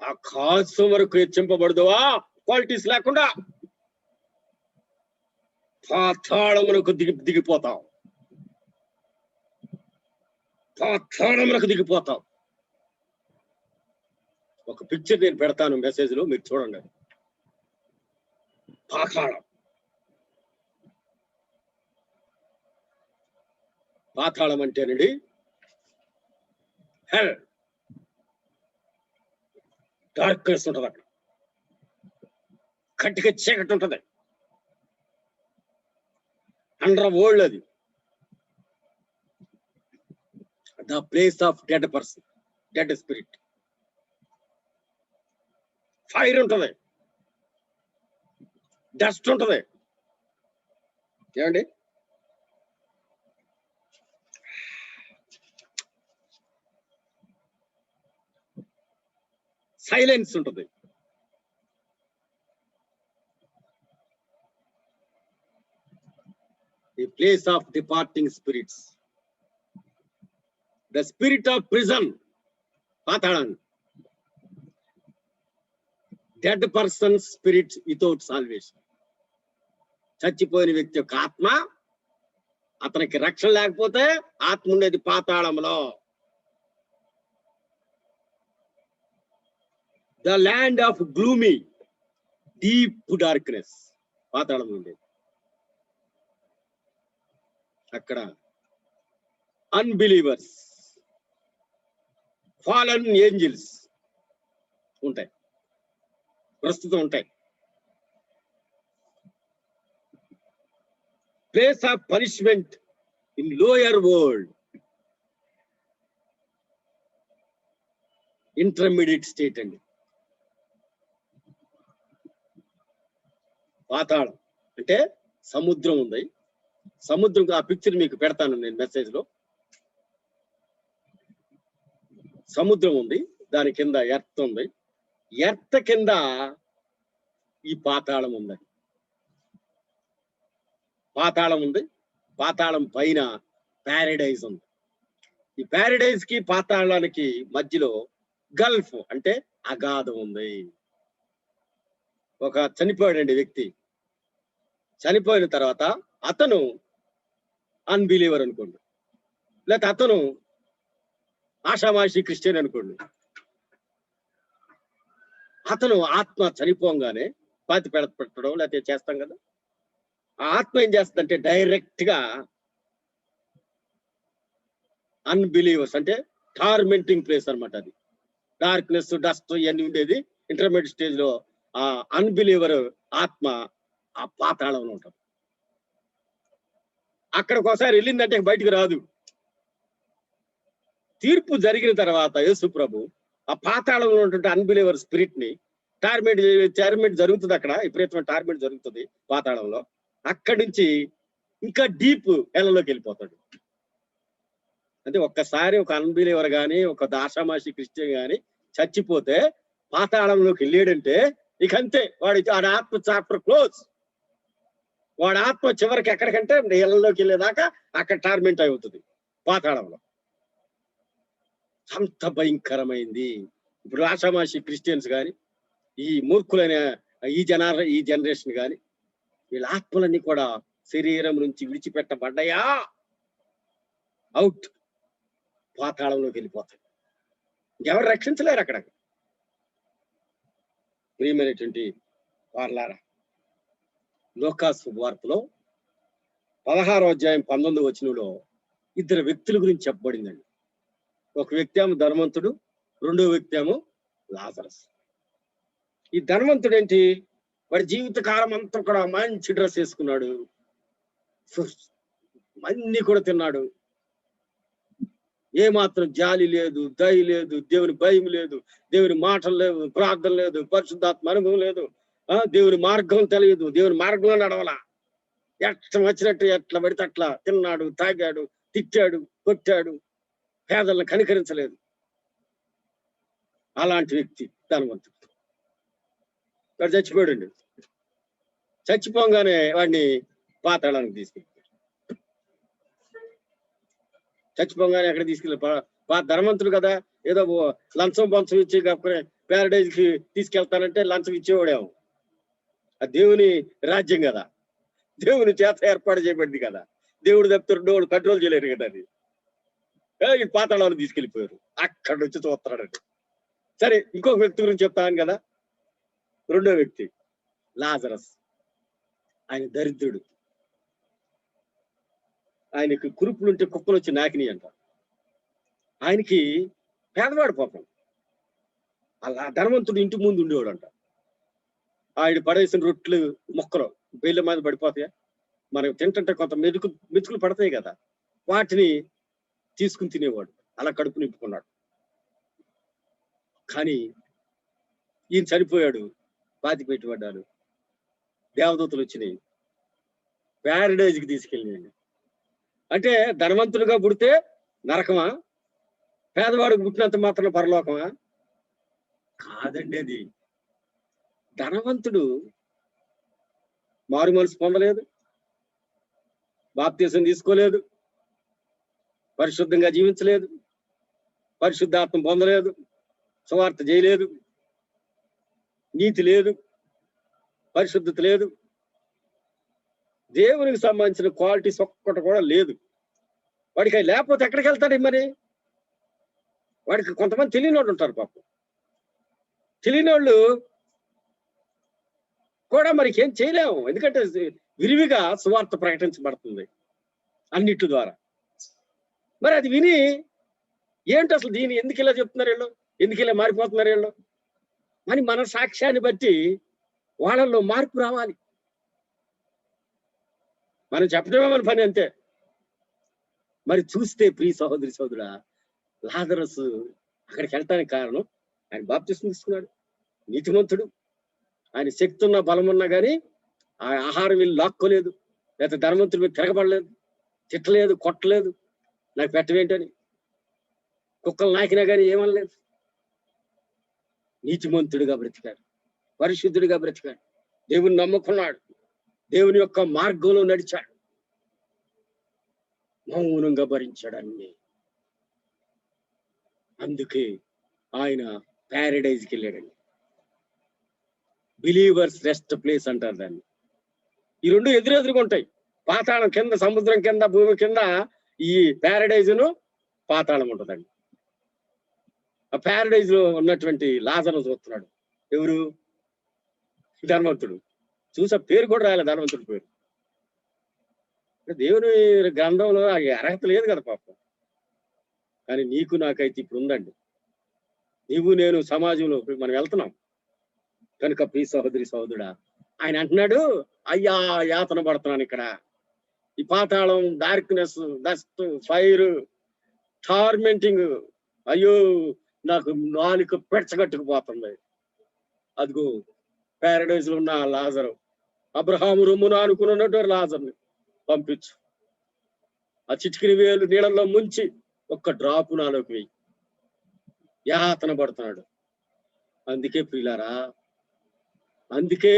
ఆకాశం వరకు హెచ్చింపబడదువా, క్వాలిటీస్ లేకుండా పాతాళమునకు దిగిపోతావు. పాతాళమునకు దిగిపోతావు. ఒక పిక్చర్ నేను పెడతాను మెసేజ్ లో, మీరు చూడండి. పాతాళం, పాతాళం అంటేనండి హెల్, డార్క్నెస్ ఉంటది అక్కడ, కట్టిగా చీకటి ఉంటది, అండర్ వరల్డ్. అది the place of dead person, dead spirit. Fire ఉంటది, డస్ట్ ఉంటది. ఏమండి, సైలెన్స్ ఉంటుంది. The place of departing spirits, the spirit of prison, పాతాళం. Dead person spirit without salvation. చచ్చిపోయిన వ్యక్తి యొక్క ఆత్మ, అతనికి రక్షణ లేకపోతే ఆత్మ ఉండేది పాతాళంలో. The land of gloomy, deep darkness, పాతాళం ఉండేది. అక్కడ అన్బిలీవర్స్, ఫాలన్ ఏంజిల్స్ ఉంటాయి, ప్రస్తుతం ఉంటాయి. Place of punishment in lower world. Intermediate state అండి. పాతాళం అంటే సముద్రం ఉంది. సముద్రం, ఆ పిక్చర్ మీకు పెడతాను నేను మెసేజ్ లో. సముద్రం ఉంది, దాని కింద ఎర్త్ ఉంది, ఎర్త్ కింద ఈ పాతాళం ఉంది. పాతాళం ఉంది, పాతాళం పైన ప్యారడైజ్ ఉంది. ఈ ప్యారడైజ్ కి పాతాళానికి మధ్యలో గల్ఫ్ అంటే అగాధం ఉంది. ఒక చనిపోయాడండి వ్యక్తి. చనిపోయిన తర్వాత అతను అన్బిలీవర్ అనుకోండి, లేకపోతే అతను ఆషామాషి క్రిస్టియన్ అనుకోండి. అతను ఆత్మ చనిపోగానే పాతి పెట్టడం లేకపోతే చేస్తాం కదా, ఆ ఆత్మ ఏం చేస్తుందంటే డైరెక్ట్ గా అన్బిలీవర్స్ అంటే టార్మెంటింగ్ ప్లేస్ అనమాట. అది డార్క్నెస్, డస్ట్ ఇవన్నీ ఉండేది. ఇంటర్మీడియట్ స్టేజ్ లో ఆ అన్బిలీవర్ ఆత్మ ఆ పాతాళంలో ఉంటుంది. అక్కడికి ఒకసారి వెళ్ళిందంటే బయటికి రాదు. తీర్పు జరిగిన తర్వాత యేసు ప్రభు ఆ పాతాళంలో ఉన్నటువంటి అన్బిలీవర్ స్పిరిట్ ని టార్మెంట్ జరుగుతుంది. అక్కడ విపరీతమైన టార్మెంట్ జరుగుతుంది పాతాళంలో. అక్కడి నుంచి ఇంకా డీప్ ఎలలోకి వెళ్ళిపోతాడు. అంటే ఒక్కసారి ఒక అన్బిలీవర్ గాని, ఒక దాషామాషి క్రిస్టియన్ గాని చచ్చిపోతే పాతాళంలోకి వెళ్ళాడంటే ఇక అంతే, వాడి ఆత్మ చాప్టర్ క్లోజ్. వాడి ఆత్మ చివరికి ఎక్కడికంటే ఇళ్లలోకి వెళ్ళేదాకా అక్కడ టార్మెంట్ అవుతుంది పాతాళంలో. అంత భయంకరమైంది. ఇప్పుడు ఆషామాషి క్రిస్టియన్స్ కానీ, ఈ మూర్ఖులైన ఈ జనరేషన్ కానీ, వీళ్ళ ఆత్మలన్నీ కూడా శరీరం నుంచి విడిచిపెట్టబడ్డాయా, అవుట్, పాతాళంలోకి వెళ్ళిపోతాయి. ఎవరు రక్షించలేరు అక్కడ. ప్రియమైనటువంటి వారలారా, లూకాసు వార్తలో 16వ అధ్యాయం 19వ వచనంలో ఇద్దరు వ్యక్తుల గురించి చెప్పబడిందండి. ఒక వ్యక్తి ఏమో ధనవంతుడు, రెండో వ్యక్తి ఏమో లాజరస్. ఈ ధనవంతుడు ఏంటి, వాడి జీవిత కాలం అంతా కూడా మంచి డ్రెస్ వేసుకున్నాడు, అన్ని కూడా తిన్నాడు, ఏమాత్రం జాలి లేదు, దయ లేదు, దేవుని భయం లేదు, దేవుని మాటలు లేవు, ప్రార్థన లేదు, పరిశుద్ధాత్మ అనుభవం లేదు, దేవుని మార్గం తెలియదు, దేవుని మార్గంలో నడవలా, ఎట్లా వచ్చినట్టు ఎట్లా పడితే అట్లా తిన్నాడు, తాగాడు, తిట్టాడు, కొట్టాడు, పేదలను కనికరించలేదు. అలాంటి వ్యక్తి ధనవంతుడు. వాడు చచ్చిపోయాడండి. చచ్చిపోగానే వాడిని పాతాళానికి తీసుకెళ్ళి, చచ్చిపోగానే ఎక్కడ తీసుకెళ్ళి, ధనవంతుడు కదా, ఏదో లంచం ఇచ్చి ప్యారడైజ్ కి తీసుకెళ్తానంటే లంచం ఇచ్చేవాడేమో. అది దేవుని రాజ్యం కదా, దేవుని చేత ఏర్పాటు చేయబడింది కదా, దేవుడు తప్పుతాడు, కంట్రోల్ చేయలేరు కదా. అది పాతాళాన్ని తీసుకెళ్ళిపోయారు. అక్కడ నుంచి చూస్తున్నాడండి. సరే, ఇంకొక వ్యక్తి గురించి చెప్తాను కదా. రెండో వ్యక్తి లాజరస్. ఆయన దరిద్రుడు. ఆయనకి కురుపులుంటే కుక్కలు వచ్చి నాకిని అంట. ఆయనకి పేదవాడు పాపం. అలా ధనవంతుడు ఇంటి ముందు ఉండేవాడు అంట. ఆయన పడేసిన రొట్లు మొక్కలు బెల్ల మీద పడిపోతాయా, మనకు తింటుంటే కొంత మెతుకులు పడతాయి కదా, వాటిని తీసుకుని తినేవాడు. అలా కడుపు నింపుకున్నాడు. కానీ ఈయన చనిపోయాడు, పాతి పెట్టుబడ్డాడు. దేవదూతలు వచ్చినాయి, ప్యారడైజ్కి తీసుకెళ్ళినాయండి. అంటే ధనవంతుడిగా పుడితే నరకమా, పేదవాడికి పుట్టినంత మాత్రం పరలోకమా? కాదండి. అది ధనవంతుడు మారు మనసు పొందలేదు, బాప్తీసం తీసుకోలేదు, పరిశుద్ధంగా జీవించలేదు, పరిశుద్ధాత్మ పొందలేదు, సువార్త చేయలేదు, నీతి లేదు, పరిశుద్ధత లేదు, దేవునికి సంబంధించిన క్వాలిటీస్ ఒక్కటి కూడా లేదు. వాడికి అవి లేకపోతే ఎక్కడికి వెళ్తాడు మరి? వాడికి కొంతమంది తెలియని వాళ్ళు ఉంటారు పాపం. తెలియని వాళ్ళు కూడా మనకి ఏం చేయలేము, ఎందుకంటే విరివిగా సువార్త ప్రకటించబడుతుంది అన్నిటి ద్వారా. మరి అది విని ఏంటి అసలు దీన్ని ఎందుకు ఇలా చెప్తున్నారు వీళ్ళు, ఎందుకు ఇలా మారిపోతున్నారు వీళ్ళు అని మన సాక్ష్యాన్ని బట్టి వాళ్ళల్లో మార్పు రావాలి. మనం చెప్పడమే మన పని అంతే. మరి చూస్తే ప్రియ సహోదరి సహోదరా, లాజరస్ అక్కడికి వెళ్తానికి కారణం ఆయన బాప్తిస్మం తీసుకున్నాడు, నీతిమంతుడు. ఆయన శక్తి ఉన్న బలం ఉన్నా కానీ ఆ ఆహారం వీళ్ళు లాక్కోలేదు, లేకపోతే ధనవంతుడి మీద తిరగబడలేదు, తిట్టలేదు, కొట్టలేదు, నాకు పెట్టవేంటని. కుక్కలు నాకినా కానీ ఏమనలేదు. నీతిమంతుడిగా బ్రతికాడు, పరిశుద్ధుడిగా బ్రతికాడు, దేవుని నమ్ముకున్నాడు, దేవుని యొక్క మార్గంలో నడిచాడు, మౌనంగా భరించాడు అన్ని. అందుకే ఆయన ప్యారడైజ్కి వెళ్ళాడండి. బిలీవర్స్ రెస్ట్ ప్లేస్ అంటారు దాన్ని. ఈ రెండు ఎదురెదురుగా ఉంటాయి. పాతాళం కింద, సముద్రం కింద, భూమి కింద ఈ ప్యారడైజును పాతాళం ఉంటుందండి. ఆ ప్యారడైజ్ లో ఉన్నటువంటి లాజరును చూస్తున్నాడు. ఎవరు? ధనవంతుడు. చూసా పేరు కూడా రాయాలి, ధనవంతుడి పేరు. దేవుని గ్రంథంలో ఆ అర్హత లేదు కదా పాపం. కానీ నీకు నాకైతే ఇప్పుడు ఉందండి. నీవు నేను సమాజంలో మనం వెళ్తున్నాం కనుక ప్రియ సహోదరి సహోదరుడా, ఆయన అంటున్నాడు, అయ్యా యాతన పడుతున్నాను ఇక్కడ. ఈ పాతాళం, డార్క్నెస్, డస్ట్, ఫైర్, టార్మెంటింగ్, అయ్యో నాకు నాలుక పెచ్చగట్టుకుపోతుంది. అదిగో ప్యారడైజ్ లో ఉన్న లాజరు, అబ్రహాము రొమ్మున అనుకున్నట్టు లాజర్ని పంపించు. ఆ చిటికిన వేలు నీళ్ళల్లో ముంచి ఒక్క డ్రాపు నాలోకి వెయ్యి. యాతన పడుతున్నాడు. అందుకే ప్రియులారా, అందుకే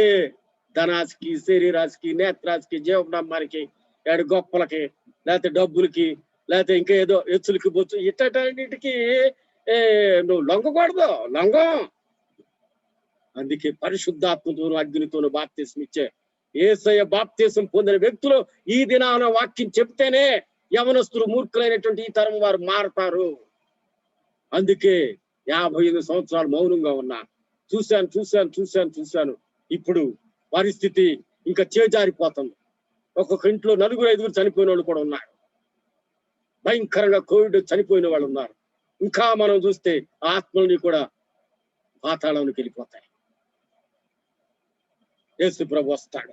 ధనాశకి, శరీరాశకి, నేత్రాశకి, జీవనమ్మానికి, ఏడు గొప్పలకి, లేకపోతే డబ్బులకి, లేకపోతే ఇంకా ఏదో ఎచ్చులకి, బొచ్చు, ఇట్టన్నిటికీ నువ్వు లొంగకూడదు, లొంగం. అందుకే పరిశుద్ధాత్మతోను అగ్నితోను బాప్తీసం ఇచ్చే యేసయ్య బాప్తీసం పొందిన వ్యక్తులు ఈ దినాన వాక్యం చెప్తేనే యవనస్తులు, మూర్ఖులైనటువంటి ఈ తరం వారు మారతారు. అందుకే 55 సంవత్సరాలు మౌనంగా ఉన్నా. చూశాను. ఇప్పుడు పరిస్థితి ఇంకా చేజారిపోతుంది. ఒక్కొక్క ఇంట్లో 4-5 చనిపోయిన వాళ్ళు కూడా ఉన్నారు. భయంకరంగా కోవిడ్ చనిపోయిన వాళ్ళు ఉన్నారు. ఇంకా మనం చూస్తే ఆత్మల్ని కూడా పాతాళంలోకి వెళ్ళిపోతాయి. యేసు ప్రభు వస్తాడు,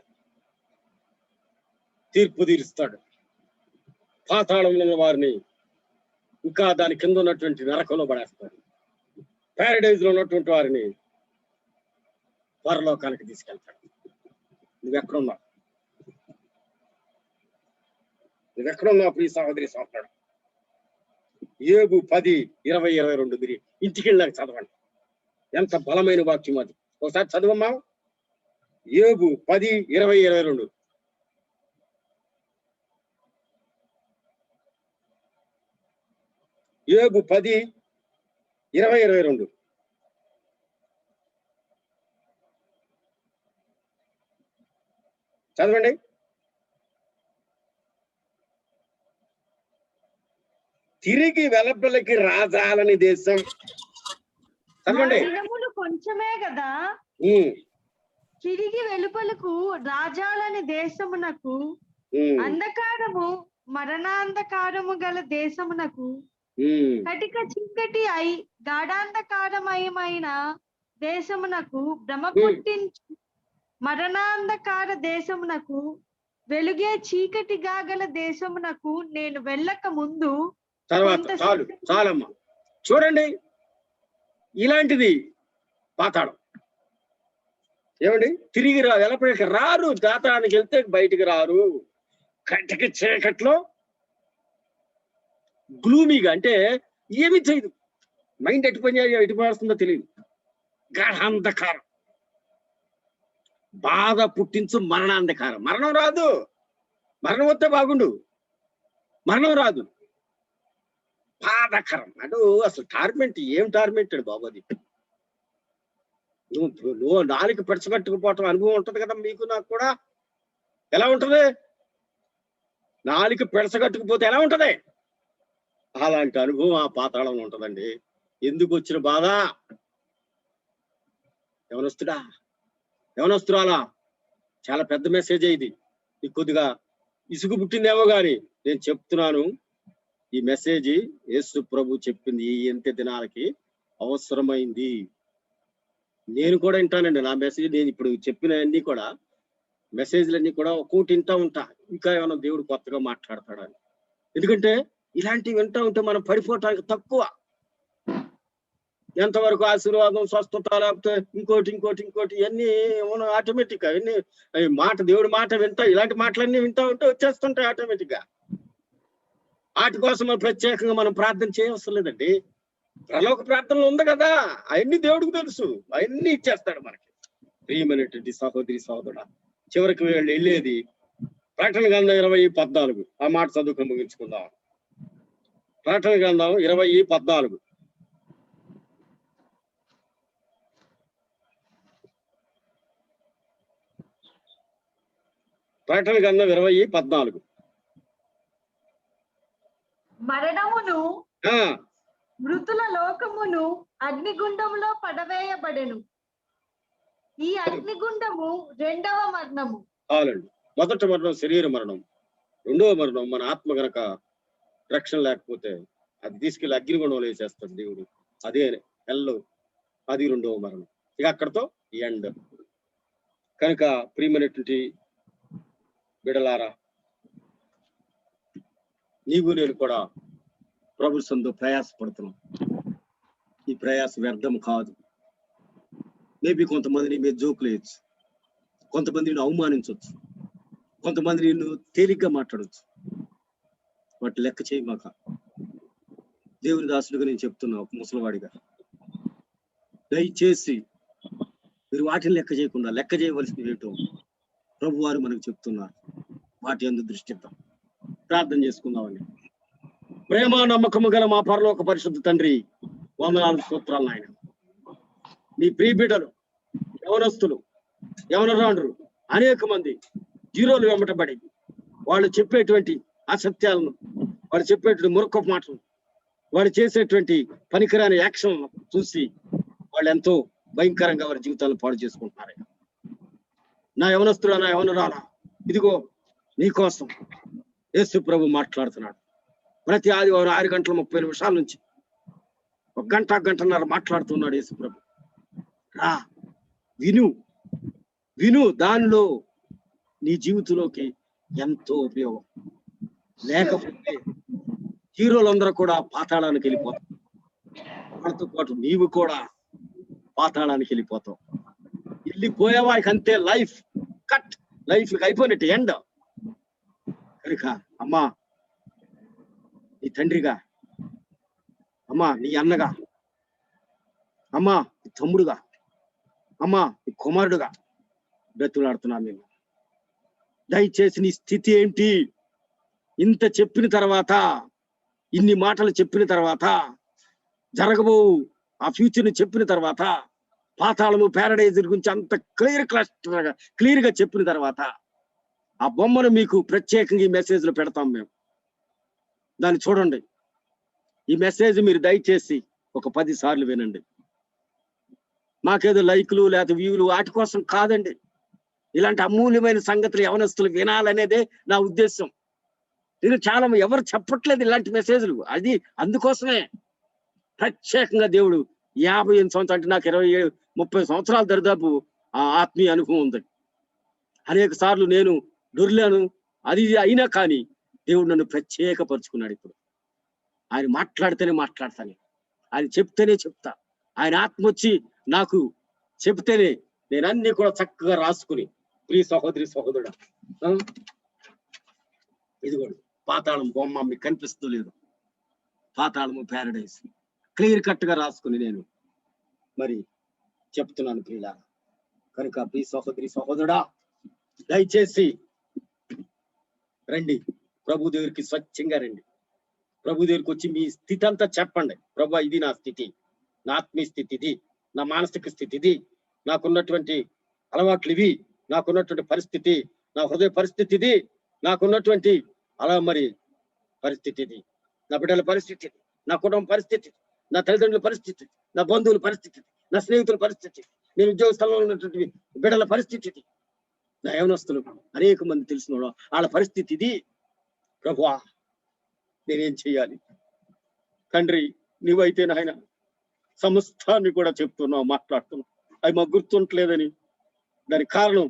తీర్పు తీరుస్తాడు. పాతాళంలో ఉన్న వారిని ఇంకా దాని కింద ఉన్నటువంటి నరకంలో పడేస్తాడు. ప్యారడైజ్ లో ఉన్నటువంటి వారిని పరలోకానికి తీసుకెళ్తాడు. నువ్వెక్కడున్నావు? ప్రియ సహోదరి సహోదరుడు? యోబు 10:20-22 మీరు ఇంటికి వెళ్ళాక చదవండి. ఎంత బలమైన వాక్యం అది. ఒకసారి చదవమ్మా. యోబు 10:20-22. యోబు 10:20-22 చదవండి. తిరిగి వెలపలకి రాజాలని దేశం. చదవండి. దినములు కొంచెమే కదా, తిరిగి వెలుపలకు రాజాలని దేశమునకు, అంధకారము మరణాంధకారము గల దేశమునకు, కటిక చీకటి అయి గాఢాంధకారమయమైన దేశమునకు, భ్రమ పుట్టించు మరణాంధకార దేశమునకు, వెలుగే చీకటిగా గల దేశమునకు నేను వెళ్ళక ముందు. తర్వాత చాలమ్మా. చూడండి, ఇలాంటిది పాతాళం. ఏమండి? తిరిగి వెలపలికి రారు. దాతానికి వెళ్తే బయటికి రారు. కంటికి చీకట్లో గ్లూమీగా, అంటే ఏమి చేయదు. మైండ్ ఎటుపోతుందో తెలియదు. గాఢాంధకారం, బాధ పుట్టించు మరణాంధకారం. మరణం రాదు. మరణం వస్తే బాగుండు, మరణం రాదు. బాధాకరం. అంటే అసలు టార్మెంట్, ఏం టార్మెంట్ అండి బాబు అది. నువ్వు నాలుగు పెడచగట్టుకుపోవటం అనుభవం ఉంటది కదా మీకు నాకు కూడా. ఎలా ఉంటది? నాలుగు పెడచగట్టుకుపోతే ఎలా ఉంటది? అలాంటి అనుభవం ఆ పాతాళంలో ఉంటదండి. ఎందుకు వచ్చిన బాధ? యవనస్తురాలా, చాలా పెద్ద మెసేజ్ ఇది. నీకు కొద్దిగా ఇసుగు పుట్టిందేమో గాని నేను చెప్తున్నాను, ఈ మెసేజ్ యేసు ప్రభు చెప్పింది ఈ ఎంత దినాలకి అవసరమైంది. నేను కూడా వింటానండి నా మెసేజ్. నేను ఇప్పుడు చెప్పిన అన్ని కూడా మెసేజ్లన్నీ కూడా ఒక్కోటి వింటా ఉంటా. ఇంకా ఏమైనా దేవుడు కొత్తగా మాట్లాడతాడని. ఎందుకంటే ఇలాంటివి వింటా ఉంటే మనం పడిపోవటానికి తక్కువ. ఎంతవరకు ఆశీర్వాదం, స్వస్థత, లేకపోతే ఇంకోటి ఇవన్నీ ఆటోమేటిక్ గా అవన్నీ మాట, దేవుడి మాట వింటా, ఇలాంటి మాటలన్నీ వింటా ఉంటే వచ్చేస్తుంటాయి ఆటోమేటిక్ గా. వాటి కోసం మనం ప్రత్యేకంగా మనం ప్రార్థన చేయవలసిన లేదండి. ప్రలోక ప్రార్థనలు ఉంది కదా, అవన్నీ దేవుడికి తెలుసు, అవన్నీ ఇచ్చేస్తాడు మనకి. ప్రియమైనటువంటి సహోదరి సహోదరుడా, చివరికి వెళ్ళేది ప్రకటన గ్రంథం 20:14. ఆ మాట చదువుకొని ముగించుకుందాం. ప్రకటన గ్రంథం 20:14. ప్రకటన గ్రంథం 20:14. మరణమును మృతుల లోకమును అగ్నిగుండములో పడవేయబడెను. ఈ అగ్నిగుండము రెండవ మరణము. చాలండి. మొదటి మరణం శరీర మరణం, రెండవ మరణం మన ఆత్మ గనక రక్షణ లేకపోతే అది తీసుకెళ్లి అగ్నిగుండంలో వేసేస్తాడు దేవుడు. అదే హెల్లో, అది రెండవ మరణం. ఇక అక్కడతో ఎండ్. కనుక ప్రియమైనటువంటి బిడలారా, నీవు నేను కూడా ప్రభు సందు ప్రయాసపడుతున్నాం. ఈ ప్రయాస వ్యర్థం కాదు. మేబీ కొంతమంది నీ మీద జోకులు వేయచ్చు, కొంతమంది నిన్ను అవమానించవచ్చు, కొంతమంది నిన్ను తేలిగ్గా మాట్లాడవచ్చు. వాటి లెక్క చేయమాక. దేవుని దాసుడిగా నేను చెప్తున్నా, ఒక ముసలివాడిగా, దయచేసి మీరు వాటిని లెక్క చేయకుండా లెక్క చేయవలసింది ఏంటో ప్రభు వారు మనకు చెప్తున్నారు. వాటి యందు దృష్టి ఇద్దాం. ప్రార్థన చేసుకుందామని. ప్రేమ నమ్మకము గల మా పరలోక పరిశుద్ధ తండ్రి, వందనాలు స్తోత్రాలు నాయన. నీ ప్రియ బిడ్డలు, యవనస్తులు, యవనరాండ్రు అనేక మంది జీరోలు వెంబటబడి వాళ్ళు చెప్పేటువంటి అసత్యాలను, వాళ్ళు చెప్పేటువంటి మురకపు మాటలు, వాళ్ళు చేసేటువంటి పనికిరాని యాక్షన్ చూసి వాళ్ళు ఎంతో భయంకరంగా వారి జీవితాలను పాడు చేసుకుంటున్నారు. నా యవనస్తుడా, నా యవనరాలా, ఇదిగో నీకోసం యేసు ప్రభు మాట్లాడుతున్నాడు. ప్రతి ఆదివారం 6:30 నుంచి 1 గంటన్నర మాట్లాడుతున్నాడు యేసు ప్రభు. రా, విను, దానిలో నీ జీవితంలోకి ఎంతో ఉపయోగం. లేకపోతే హీరోలందరూ కూడా పాతాళానికి వెళ్ళిపోతారు. వాళ్ళతో పాటు నీవు కూడా పాతాళానికి వెళ్ళిపోతావు. వెళ్ళిపోయావా ఇక అంతే, లైఫ్ కట్, లైఫ్ అయిపోయినట్టు, ఎండ్. కనుక అమ్మా, నీ తండ్రిగా, అమ్మా నీ అన్నగా, అమ్మా నీ తమ్ముడుగా, అమ్మా నీ కుమారుడుగా బ్రతులాడుతున్నాను నేను. దయచేసి నీ స్థితి ఏంటి? ఇంత చెప్పిన తర్వాత, ఇన్ని మాటలు చెప్పిన తర్వాత, జరగబో ఆ ఫ్యూచర్ ని చెప్పిన తర్వాత, పాతాళము ప్యారడైజ్ గురించి అంత క్లియర్ గా చెప్పిన తర్వాత, ఆ బొమ్మను మీకు ప్రత్యేకంగా ఈ మెసేజ్ లో పెడతాం మేము. దాన్ని చూడండి. ఈ మెసేజ్ మీరు దయచేసి ఒక 10 సార్లు వినండి. మాకేదో లైక్లు లేదా వ్యూలు వాటి కోసం కాదండి. ఇలాంటి అమూల్యమైన సంగతులు యవనస్తులు వినాలనేదే నా ఉద్దేశం. ఇది చాలా ఎవరు చెప్పట్లేదు ఇలాంటి మెసేజ్లు. అది అందుకోసమే ప్రత్యేకంగా దేవుడు 58 సంవత్సరాలు, అంటే నాకు 27-30 సంవత్సరాల దరిదాపు ఆ ఆత్మీయ అనుభవం ఉంది. అనేక సార్లు నేను దొర్లాను, అది అయినా కానీ దేవుడు నన్ను ప్రత్యేకపరుచుకున్నాడు. ఇప్పుడు ఆయన మాట్లాడితేనే మాట్లాడతాను, ఆయన చెప్తేనే చెప్తా. ఆయన ఆత్మ వచ్చి నాకు చెప్తేనే నేను అన్ని కూడా చక్కగా రాసుకుని, ప్రియ సహోదరి సహోదరుడు, ఇదిగోండి పాతాళం బొమ్మ మీకు కనిపిస్తూ లేదు, పాతాళము ప్యారడైజ్ క్లియర్ కట్ గా రాసుకుని నేను మరి చెప్తున్నాను ప్రియులా. కనుక ప్రియ సహోదరి సహోదరుడా, దయచేసి రండి, ప్రభు దగ్గరికి స్వచ్ఛంగా రండి. ప్రభు దగ్గరికి వచ్చి మీ స్థితి అంతా చెప్పండి. ప్రభు, ఇది నా స్థితి, నా ఆత్మీయ స్థితి ఇది, నా మానసిక స్థితి ఇది, నాకున్నటువంటి అలవాట్లు ఇవి, నాకున్నటువంటి పరిస్థితి, నా హృదయ పరిస్థితి ఇది, నాకున్నటువంటి అలా మరి పరిస్థితి ఇది, నా బిడ్డల పరిస్థితి, నా కుటుంబ పరిస్థితి, నా తల్లిదండ్రుల పరిస్థితి, నా బంధువుల పరిస్థితి, నా స్నేహితుల పరిస్థితి, నేను ఉద్యోగ స్థలంలో ఉన్నటువంటి బిడ్డల పరిస్థితి, నా యవనస్తులు అనేక మంది తెలిసిన వాళ్ళ పరిస్థితి ఇది. ప్రభువా, నేనేం చెయ్యాలి? తండ్రి, నీవైతే నాయన సమస్తాన్ని కూడా చెప్తున్నావు, మాట్లాడుతున్నావు. అవి మాకు గుర్తుంటలేదని దానికి కారణం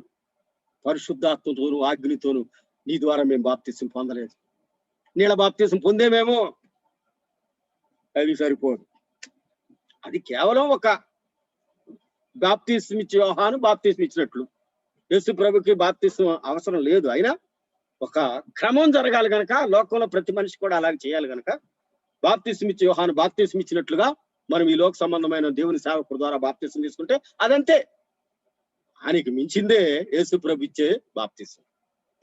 పరిశుద్ధాత్మతోను ఆజ్ఞతోను నీ ద్వారా మేము బాప్తిసం పొందలేదు. నీళ్ళ బాప్తిసం పొందేమేమో, అది సరిపోదు. అది కేవలం ఒక బాప్తిస్మ ఇచ్చే యోహాను బాప్తిస్మ ఇచ్చినట్లు. యేసు ప్రభుకి బాప్తిస్మ అవసరం లేదు. అయినా ఒక క్రమం జరగాలి గనక, లోకంలో ప్రతి మనిషి కూడా అలాగే చేయాలి గనక బాప్తిస్మ ఇచ్చే యోహాను బాప్తిస్మ ఇచ్చినట్లుగా మనం ఈ లోక సంబంధమైన దేవుని సేవకుడు ద్వారా బాప్తిస్మ తీసుకుంటే అదంతే. ఆయనకి మించిందే యేసు ప్రభు ఇచ్చే బాప్తిస్మ.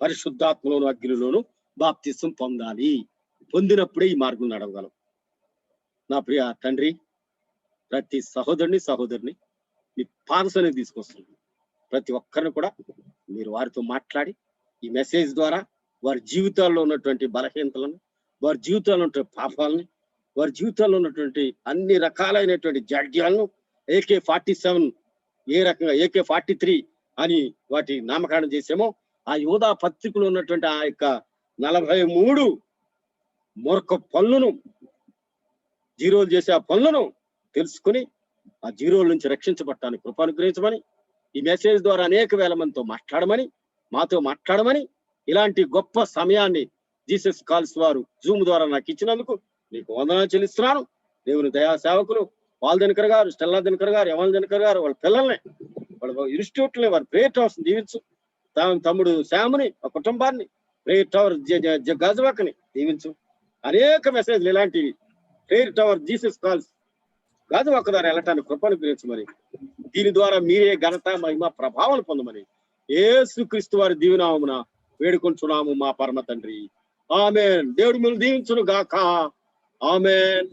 పరిశుద్ధాత్మలోను అగ్నిలోను బాప్తిస్మ పొందాలి. పొందినప్పుడే ఈ మార్గం నడవగలం. నా ప్రియ తండ్రి, ప్రతి సహోదరిని మీ పాదసనికి తీసుకొస్తుంది. ప్రతి ఒక్కరిని కూడా మీరు వారితో మాట్లాడి ఈ మెసేజ్ ద్వారా వారి జీవితాల్లో ఉన్నటువంటి బలహీనతలను, వారి జీవితాల్లో ఉన్నటువంటి పాపాలని, వారి జీవితాల్లో ఉన్నటువంటి అన్ని రకాలైనటువంటి జాడ్యాలను, AK-47 ఏ రకంగా AK-43 అని వాటి నామకరణం చేసామో, ఆ యోధా పత్రికలో ఉన్నటువంటి ఆ యొక్క 43 మూర్ఖ పనులను, జీరోలు చేసే ఆ పనులను తెలుసుకుని ఆ జీరోల నుంచి రక్షించబడటానికి కృప అనుగ్రహించమని, ఈ మెసేజ్ ద్వారా అనేక వేల మందితో మాట్లాడమని, మాతో మాట్లాడమని, ఇలాంటి గొప్ప సమయాన్ని జీసస్ కాల్స్ వారు జూమ్ ద్వారా నాకు ఇచ్చినందుకు మీకు వందనాలు చెల్లిస్తున్నాను. దేవుని దయా సేవకులు పాల్ దినకర్ గారు, స్టెల్లా దినకర్ గారు, యమల్ దినకర్ గారు, వాళ్ళ పిల్లల్ని, వాళ్ళ ఇన్స్టిట్యూట్ని, వారి ప్రేయర్ టవర్స్ దీవించు. తమ్ముడు శ్యాముని, ఆ కుటుంబాన్ని, ప్రేయర్ టవర్ గజవాకని దీవించు. అనేక మెసేజ్లు ఇలాంటివి prayer tower Jesus calls Gajuwaka ద్వారా వెళ్ళటానికి కృపను గురించమని, దీని ద్వారా మీరే ఘనత, మహిమ, ప్రభావం పొందమని యేసుక్రీస్తు వారి దీవెనామమున వేడుకొంచున్నాము మా పరమ తండ్రి. ఆమేన్. దేవుడు మిమ్మల్ని దీవించును గాక. ఆమేన్.